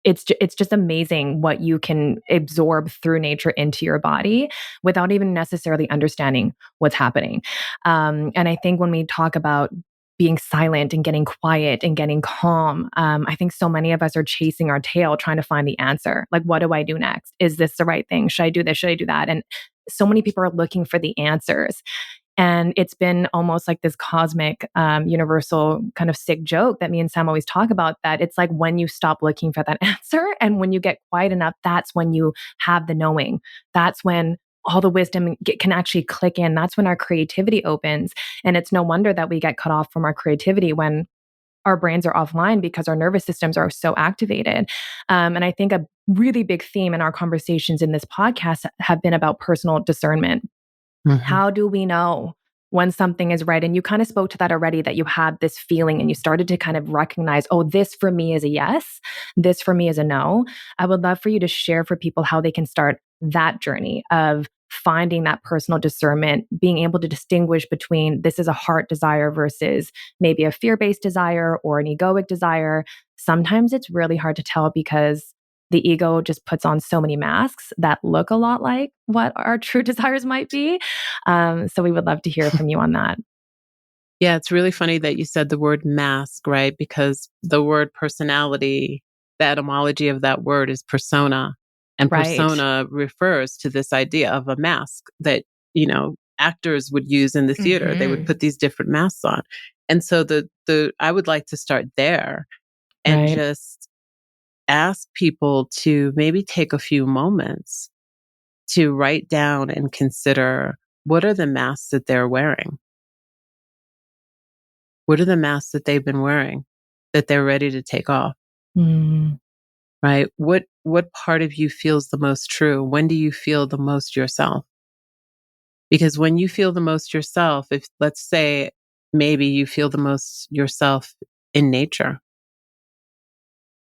it's just amazing what you can absorb through nature into your body without even necessarily understanding what's happening. And I think when we talk about being silent and getting quiet and getting calm, I think so many of us are chasing our tail trying to find the answer. Like, what do I do next? Is this the right thing? Should I do this? Should I do that? And so many people are looking for the answers. And it's been almost like this cosmic, universal kind of sick joke that me and Sam always talk about, that it's like when you stop looking for that answer and when you get quiet enough, that's when you have the knowing. That's when all the wisdom can actually click in. That's when our creativity opens. And it's no wonder that we get cut off from our creativity when our brains are offline because our nervous systems are so activated. And I think a really big theme in our conversations in this podcast have been about personal discernment. Mm-hmm. How do we know when something is right? And you kind of spoke to that already, that you had this feeling and you started to kind of recognize, oh, this for me is a yes, this for me is a no. I would love for you to share for people how they can start that journey of finding that personal discernment, being able to distinguish between this is a heart desire versus maybe a fear-based desire or an egoic desire. Sometimes it's really hard to tell because the ego just puts on so many masks that look a lot like what our true desires might be. So we would love to hear from you on that. Yeah, it's really funny that you said the word mask, right? Because the word personality, the etymology of that word is persona. And persona refers to this idea of a mask that, actors would use in the theater. They would put these different masks on. And so I would like to start there and just ask people to maybe take a few moments to write down and consider, what are the masks that they're wearing? What are the masks that they've been wearing that they're ready to take off? Right? What part of you feels the most true? When do you feel the most yourself? Because when you feel the most yourself, if let's say maybe you feel the most yourself in nature,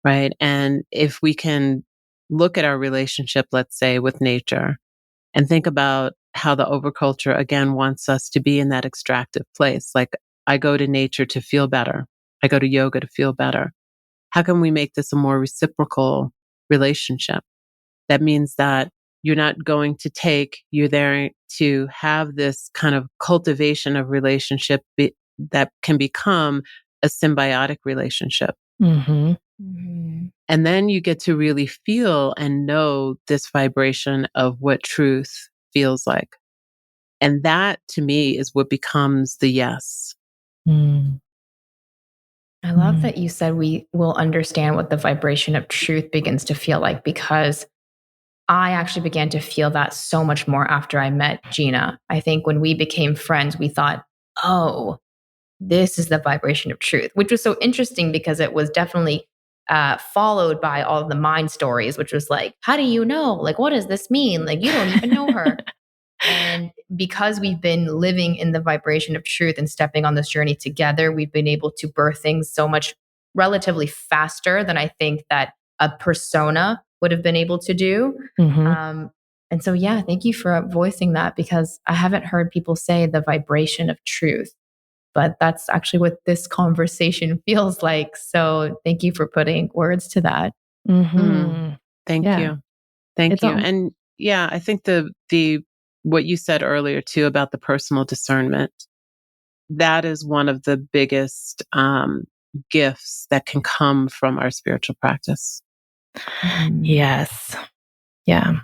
right? And if we can look at our relationship, let's say, with nature and think about how the overculture, again, wants us to be in that extractive place. Like, I go to nature to feel better. I go to yoga to feel better. How can we make this a more reciprocal relationship? That means that you're not going to take, you're there to have this kind of cultivation of relationship that can become a symbiotic relationship. And then you get to really feel and know this vibration of what truth feels like. And that, to me, is what becomes the yes. I love that you said we will understand what the vibration of truth begins to feel like, because I actually began to feel that so much more after I met Gina. I think when we became friends, we thought, oh, this is the vibration of truth, which was so interesting because it was definitely followed by all of the mind stories, which was like, how do you know? Like, what does this mean? Like, you don't even know her. And because we've been living in the vibration of truth and stepping on this journey together, we've been able to birth things so much relatively faster than I think that a persona would have been able to do. And so, yeah, thank you for voicing that, because I haven't heard people say the vibration of truth, but that's actually what this conversation feels like. So thank you for putting words to that. Thank you. Thank you. And yeah, I think the what you said earlier too about the personal discernment, that is one of the biggest gifts that can come from our spiritual practice. Yes. Yeah.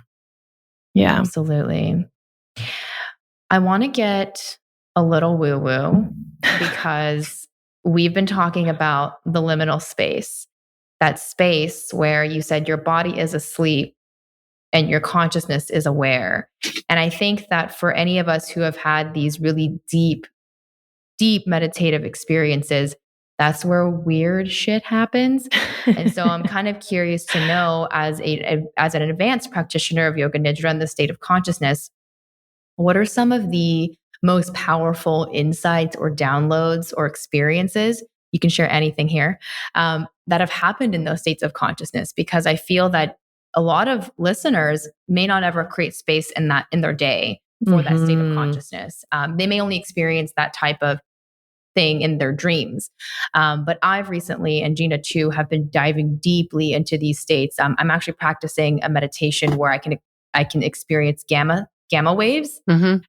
Yeah. Absolutely. I want to get a little woo-woo because we've been talking about the liminal space, that space where you said your body is asleep and your consciousness is aware. And I think that for any of us who have had these really deep meditative experiences, that's where weird shit happens. And so I'm kind of curious to know, as an advanced practitioner of Yoga Nidra and the state of consciousness, what are some of the most powerful insights or downloads or experiences? You can share anything here that have happened in those states of consciousness, because I feel that a lot of listeners may not ever create space in their day for that state of consciousness. They may only experience that type of thing in their dreams. But I've recently, and Gina too, have been diving deeply into these states. I'm actually practicing a meditation where I can experience gamma waves,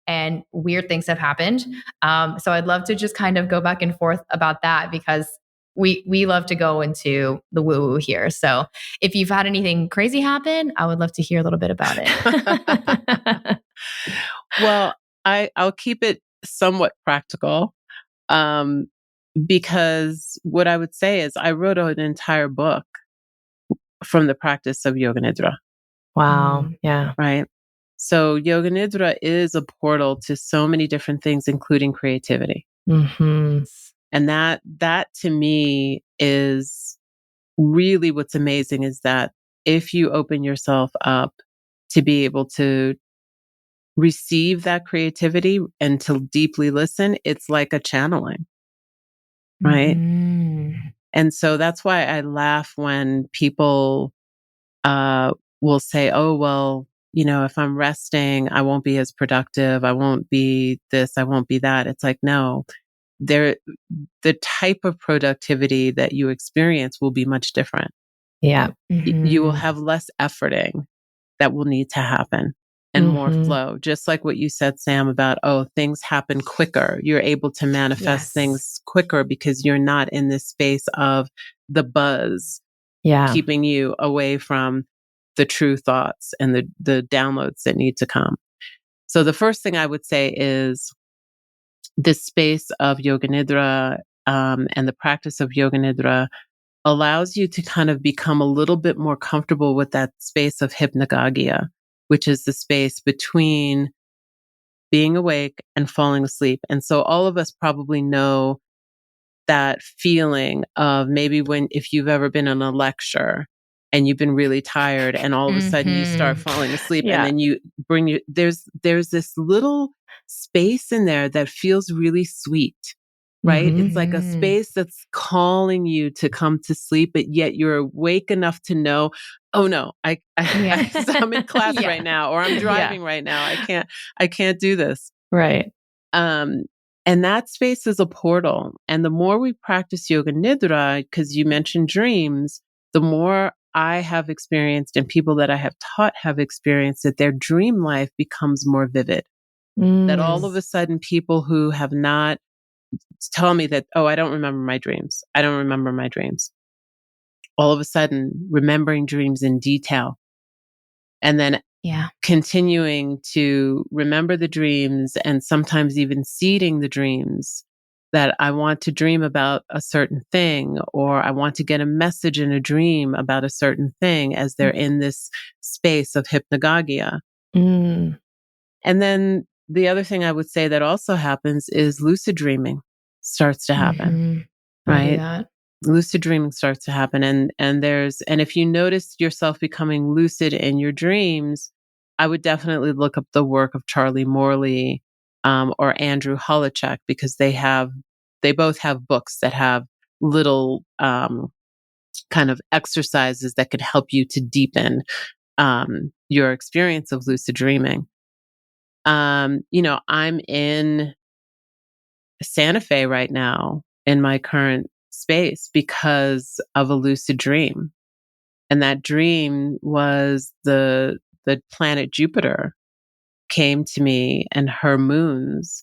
and weird things have happened. So I'd love to just kind of go back and forth about that, because we love to go into the woo-woo here. So if you've had anything crazy happen, I would love to hear a little bit about it. Well, I'll keep it somewhat practical, because what I would say is I wrote an entire book from the practice of Yoga Nidra. Wow. Yeah. Right. So Yoga Nidra is a portal to so many different things, including creativity. And that to me is really what's amazing, is that if you open yourself up to be able to receive that creativity and to deeply listen, it's like a channeling, right? And so that's why I laugh when people will say, oh, well, if I'm resting, I won't be as productive. I won't be this, I won't be that. It's like, no, the type of productivity that you experience will be much different. Yeah. You will have less efforting that will need to happen and more flow. Just like what you said, Sam, about, things happen quicker. You're able to manifest things quicker because you're not in this space of the buzz keeping you away from the true thoughts and the downloads that need to come. So the first thing I would say is this space of Yoga Nidra and the practice of Yoga Nidra allows you to kind of become a little bit more comfortable with that space of hypnagogia, which is the space between being awake and falling asleep. And so all of us probably know that feeling of maybe if you've ever been in a lecture and you've been really tired and all of a sudden you start falling asleep and then you there's this little space in there that feels really sweet, right? It's like a space that's calling you to come to sleep, but yet you're awake enough to know, oh no, I'm in class right now, or I'm driving right now. I can't do this. Right. And that space is a portal. And the more we practice Yoga Nidra, because you mentioned dreams, the more I have experienced and people that I have taught have experienced that their dream life becomes more vivid. That all of a sudden people who have not tell me that, I don't remember my dreams. I don't remember my dreams. All of a sudden, remembering dreams in detail. And then continuing to remember the dreams and sometimes even seeding the dreams that I want to dream about a certain thing, or I want to get a message in a dream about a certain thing as they're in this space of hypnagogia. And then the other thing I would say that also happens is lucid dreaming starts to happen, right? Lucid dreaming starts to happen. And if you notice yourself becoming lucid in your dreams, I would definitely look up the work of Charlie Morley, or Andrew Holochek, because they both have books that have little, kind of exercises that could help you to deepen, your experience of lucid dreaming. I'm in Santa Fe right now in my current space because of a lucid dream. And that dream was the planet Jupiter came to me and her moons,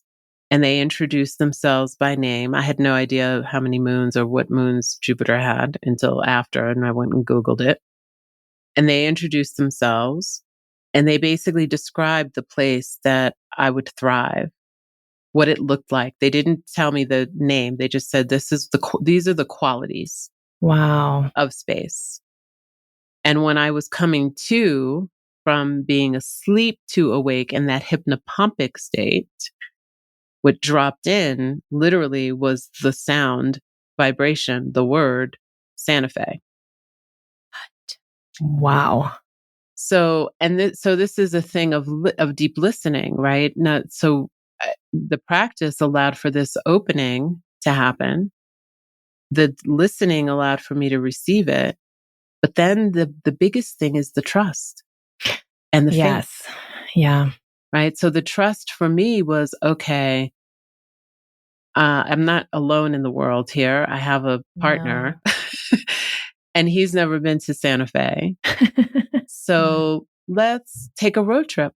and they introduced themselves by name. I had no idea how many moons or what moons Jupiter had until after, and I went and Googled it. And they introduced themselves, and they basically described the place that I would thrive, what it looked like. They didn't tell me the name. They just said, these are the qualities of space. And when I was coming to from being asleep to awake in that hypnopompic state, what dropped in literally was the sound, vibration, the word Santa Fe. Wow. So, so this is a thing of deep listening, right? The practice allowed for this opening to happen. The listening allowed for me to receive it. But then the biggest thing is the trust and the faith. Yeah. Right. So the trust for me was, okay, I'm not alone in the world here. I have a partner and he's never been to Santa Fe. So let's take a road trip.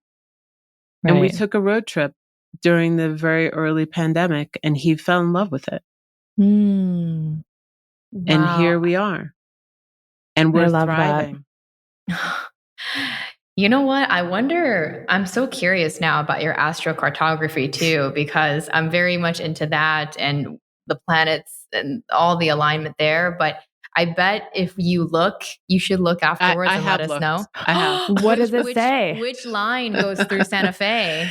Right. And we took a road trip during the very early pandemic, and he fell in love with it. Wow. And here we are. And we're thriving. You know what? I wonder, I'm so curious now about your astrocartography too, because I'm very much into that and the planets and all the alignment there. But I bet if you should look afterwards and let us know. I have. What does it say? Which line goes through Santa Fe?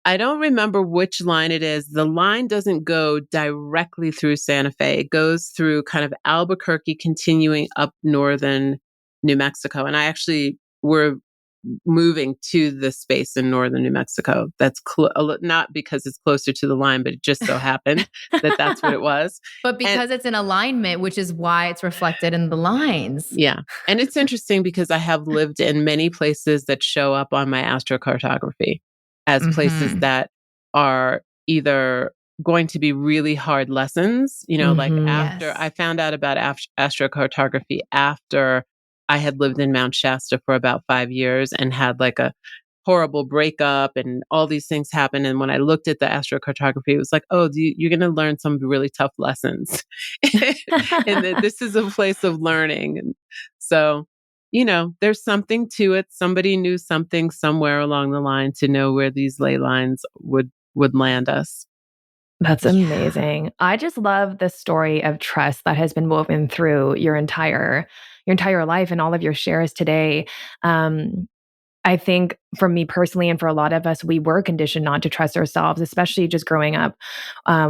I don't remember which line it is. The line doesn't go directly through Santa Fe. It goes through kind of Albuquerque, continuing up northern New Mexico. And I actually were moving to the space in northern New Mexico. That's not because it's closer to the line, but it just so happened that that's what it was. But because it's in alignment, which is why it's reflected in the lines. Yeah. And it's interesting because I have lived in many places that show up on my astrocartography as places that are either going to be really hard lessons, like after I found out about astrocartography after I had lived in Mount Shasta for about 5 years and had like a horrible breakup and all these things happen. And when I looked at the astrocartography, it was like, oh, you're going to learn some really tough lessons. And that this is a place of learning. And so, there's something to it. Somebody knew something somewhere along the line to know where these ley lines would land us. That's amazing. I just love the story of trust that has been woven through your entire life and all of your shares today. I think for me personally, and for a lot of us, we were conditioned not to trust ourselves, especially just growing up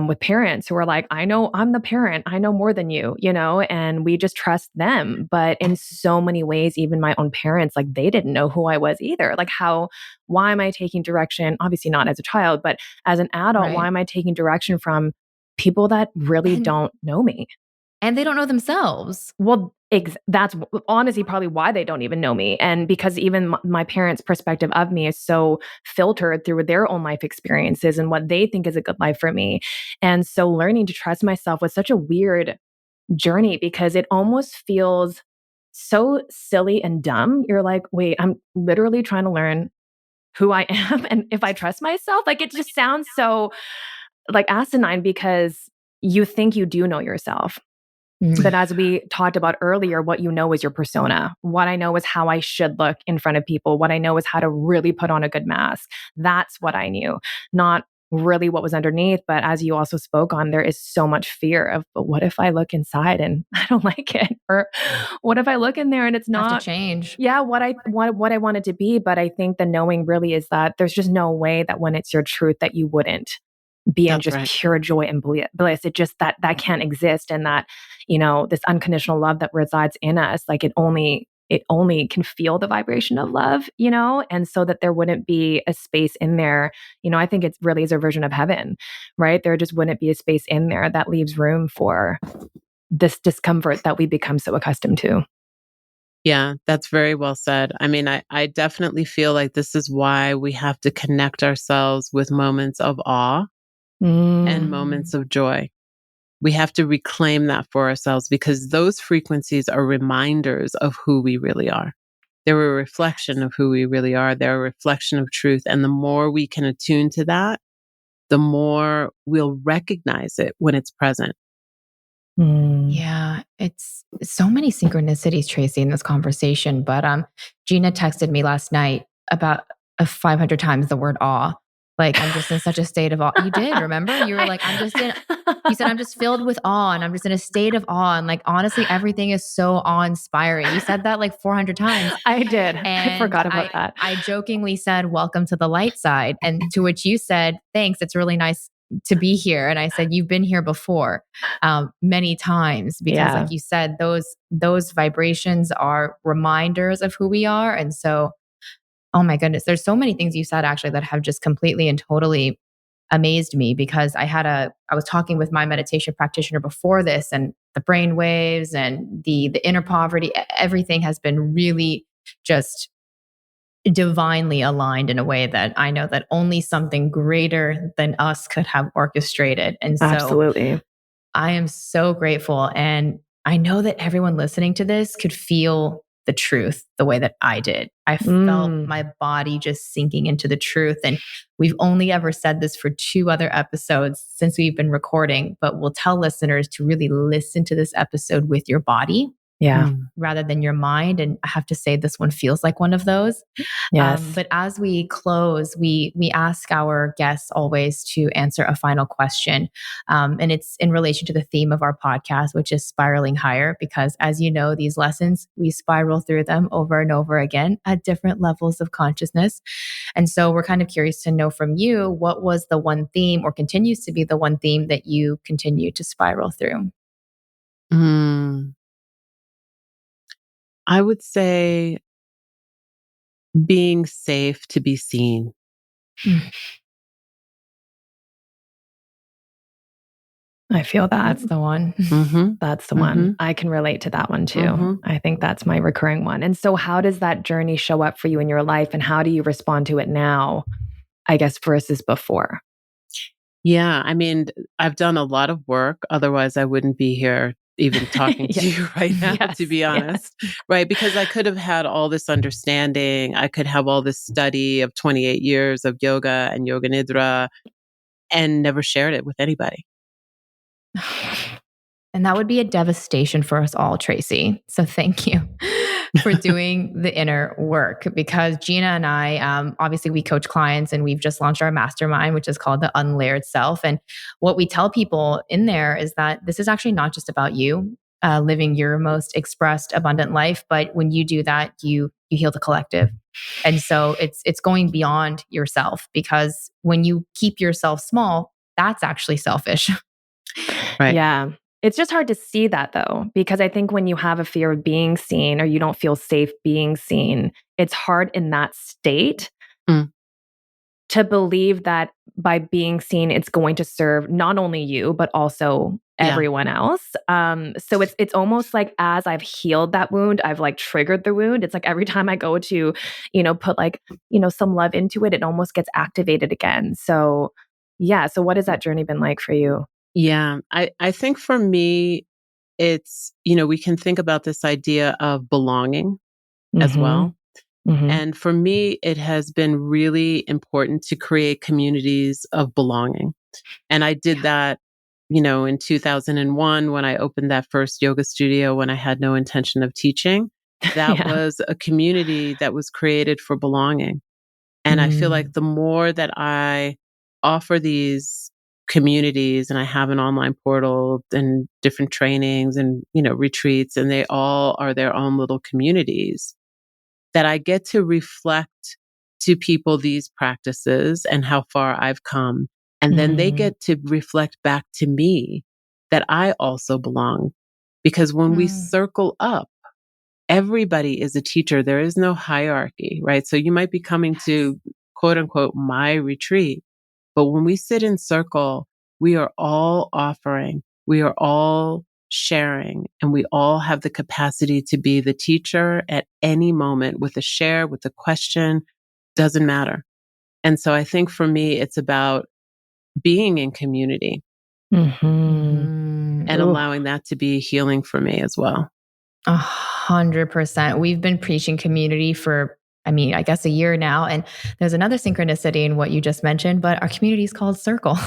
with parents who are like, I know I'm the parent, I know more than you, and we just trust them. But in so many ways, even my own parents, like they didn't know who I was either. Like why am I taking direction? Obviously not as a child, but as an adult, why am I taking direction from people that really don't know me? And they don't know themselves. Well, that's honestly probably why they don't even know me. And because even my parents' perspective of me is so filtered through their own life experiences and what they think is a good life for me. And so learning to trust myself was such a weird journey because it almost feels so silly and dumb. You're like, wait, I'm literally trying to learn who I am. And if I trust myself, like it just sounds so like asinine because you think you do know yourself. But as we talked about earlier, what you know is your persona. What I know is how I should look in front of people. What I know is how to really put on a good mask. That's what I knew, not really what was underneath. But as you also spoke on, there is so much fear of, but what if I look inside and I don't like it? Or what if I look in there and it's not have to change? Yeah, what I want it to be. But I think the knowing really is that there's just no way that when it's your truth that you wouldn't be in just pure joy and bliss. It just that can't exist. And that, this unconditional love that resides in us, like it only can feel the vibration of love, and so that there wouldn't be a space in there. I think it really is a version of heaven, right? There just wouldn't be a space in there that leaves room for this discomfort that we become so accustomed to. Yeah, that's very well said. I mean, I definitely feel like this is why we have to connect ourselves with moments of awe and moments of joy. We have to reclaim that for ourselves because those frequencies are reminders of who we really are. They're a reflection of who we really are. They're a reflection of truth. And the more we can attune to that, the more we'll recognize it when it's present. Yeah, it's so many synchronicities, Tracee, in this conversation. But Gina texted me last night about 500 times the word awe. Like, I'm just in such a state of awe. You did, remember? You were like, you said, I'm just filled with awe and I'm just in a state of awe. And like, honestly, everything is so awe-inspiring. You said that like 400 times. I did. And I forgot about that. I jokingly said, welcome to the light side. And to which you said, thanks. It's really nice to be here. And I said, you've been here before many times because like you said, those vibrations are reminders of who we are. And so, oh my goodness, there's so many things you said actually that have just completely and totally amazed me because I was talking with my meditation practitioner before this and the brain waves and the inner poverty, everything has been really just divinely aligned in a way that I know that only something greater than us could have orchestrated. And so absolutely, I am so grateful. And I know that everyone listening to this could feel the truth the way that I did. I felt my body just sinking into the truth. And we've only ever said this for 2 other episodes since we've been recording, but we'll tell listeners to really listen to this episode with your body Yeah. rather than your mind. And I have to say, this one feels like one of those. Yes. But as we close, we ask our guests always to answer a final question. And it's in relation to the theme of our podcast, which is spiraling higher, because as you know, these lessons, we spiral through them over and over again at different levels of consciousness. And so we're kind of curious to know from you, what was the one theme, or continues to be the one theme, that you continue to spiral through? I would say being safe to be seen. I feel that. That's the one. That's the one. I can relate to that one too. I think that's my recurring one. And so how does that journey show up for you in your life, and how do you respond to it now, I guess, versus before? Yeah, I mean, I've done a lot of work. Otherwise, I wouldn't be here even talking to you right now, to be honest. Right? Because I could have had all this understanding. I could have all this study of 28 years of yoga and Yoga Nidra and never shared it with anybody. And that would be a devastation for us all, Tracee. So thank you for doing the inner work, because Gina and I, obviously we coach clients, and we've just launched our mastermind, which is called the Unlayered Self. And what we tell people in there is that this is actually not just about you living your most expressed, abundant life, but when you do that, you heal the collective. And so it's going beyond yourself, because when you keep yourself small, that's actually selfish. Right. Yeah. It's just hard to see that though, because I think when you have a fear of being seen, or you don't feel safe being seen, it's hard in that state to believe that by being seen, it's going to serve not only you, but also everyone else. So it's almost like, as I've healed that wound, I've like triggered the wound. It's like every time I go to, put like, some love into it, it almost gets activated again. So yeah. So what has that journey been like for you? Yeah, I think for me, it's, we can think about this idea of belonging as well. And for me, it has been really important to create communities of belonging. And I did that, in 2001 when I opened that first yoga studio, when I had no intention of teaching. That was a community that was created for belonging. And I feel like the more that I offer these communities, and I have an online portal and different trainings and, retreats, and they all are their own little communities, that I get to reflect to people these practices and how far I've come. And then they get to reflect back to me that I also belong. Because when we circle up, everybody is a teacher. There is no hierarchy, right? So you might be coming to quote unquote my retreat, but when we sit in circle, we are all offering, we are all sharing, and we all have the capacity to be the teacher at any moment with a share, with a question, doesn't matter. And so I think for me, it's about being in community and allowing that to be healing for me as well. 100%. We've been preaching community for, I guess a year now. And there's another synchronicity in what you just mentioned, but our community is called Circle.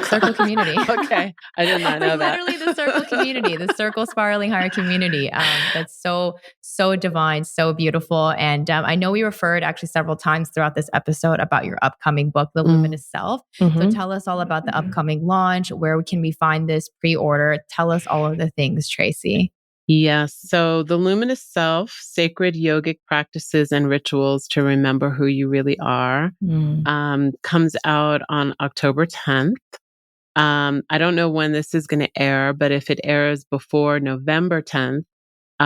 Circle community. Okay. I did not know that. Literally the Circle community, the Circle Spiraling Higher community. That's so divine, so beautiful. And I know we referred actually several times throughout this episode about your upcoming book, The Luminous Self. So tell us all about the upcoming launch. Where can we find this pre-order? Tell us all of the things, Tracee. Yes. So the Luminous Self, Sacred Yogic Practices and Rituals to Remember Who You Really Are, comes out on October 10th. I don't know when this is going to air, but if it airs before November 10th,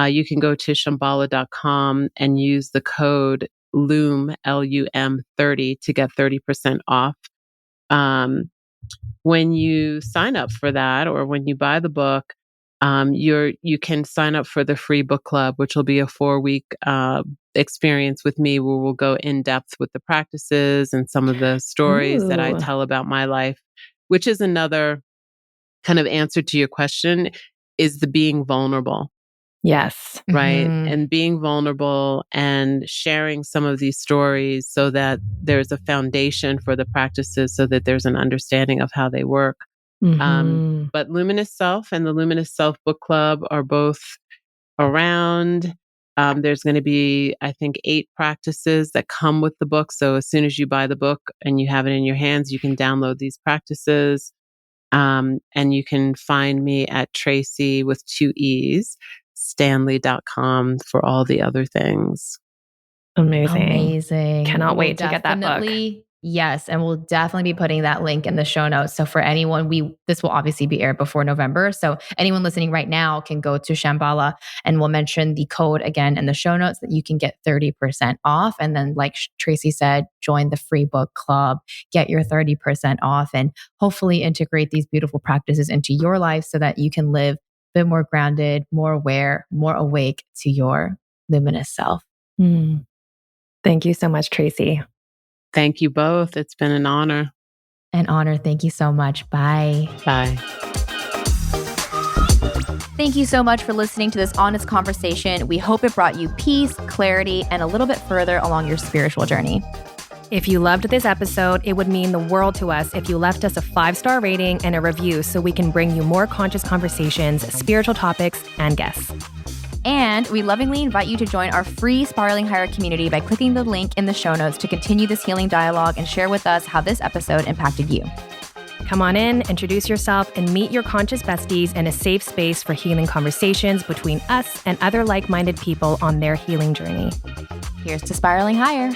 you can go to shambhala.com and use the code LUM, LUM 30 to get 30% off. When you sign up for that, or when you buy the book, you can sign up for the free book club, which will be a 4-week experience with me, where we'll go in depth with the practices and some of the stories that I tell about my life, which is another kind of answer to your question, is the being vulnerable. Yes. Right. And being vulnerable and sharing some of these stories so that there's a foundation for the practices, so that there's an understanding of how they work. But Luminous Self and the Luminous Self Book Club are both around. There's going to be, I think, 8 practices that come with the book. So as soon as you buy the book and you have it in your hands, you can download these practices. And you can find me at Tracee with 2 E's, Stanley.com for all the other things. Amazing. Cannot wait to get that book. Yes. And we'll definitely be putting that link in the show notes. So for anyone, this will obviously be aired before November. So anyone listening right now can go to Shambhala, and we'll mention the code again in the show notes that you can get 30% off. And then like Tracee said, join the free book club, get your 30% off, and hopefully integrate these beautiful practices into your life so that you can live a bit more grounded, more aware, more awake to your luminous self. Thank you so much, Tracee. Thank you both. It's been an honor. An honor. Thank you so much. Bye. Bye. Thank you so much for listening to this honest conversation. We hope it brought you peace, clarity, and a little bit further along your spiritual journey. If you loved this episode, it would mean the world to us if you left us a 5-star rating and a review so we can bring you more conscious conversations, spiritual topics, and guests. And we lovingly invite you to join our free Spiraling Higher community by clicking the link in the show notes to continue this healing dialogue and share with us how this episode impacted you. Come on in, introduce yourself, and meet your conscious besties in a safe space for healing conversations between us and other like-minded people on their healing journey. Here's to Spiraling Higher.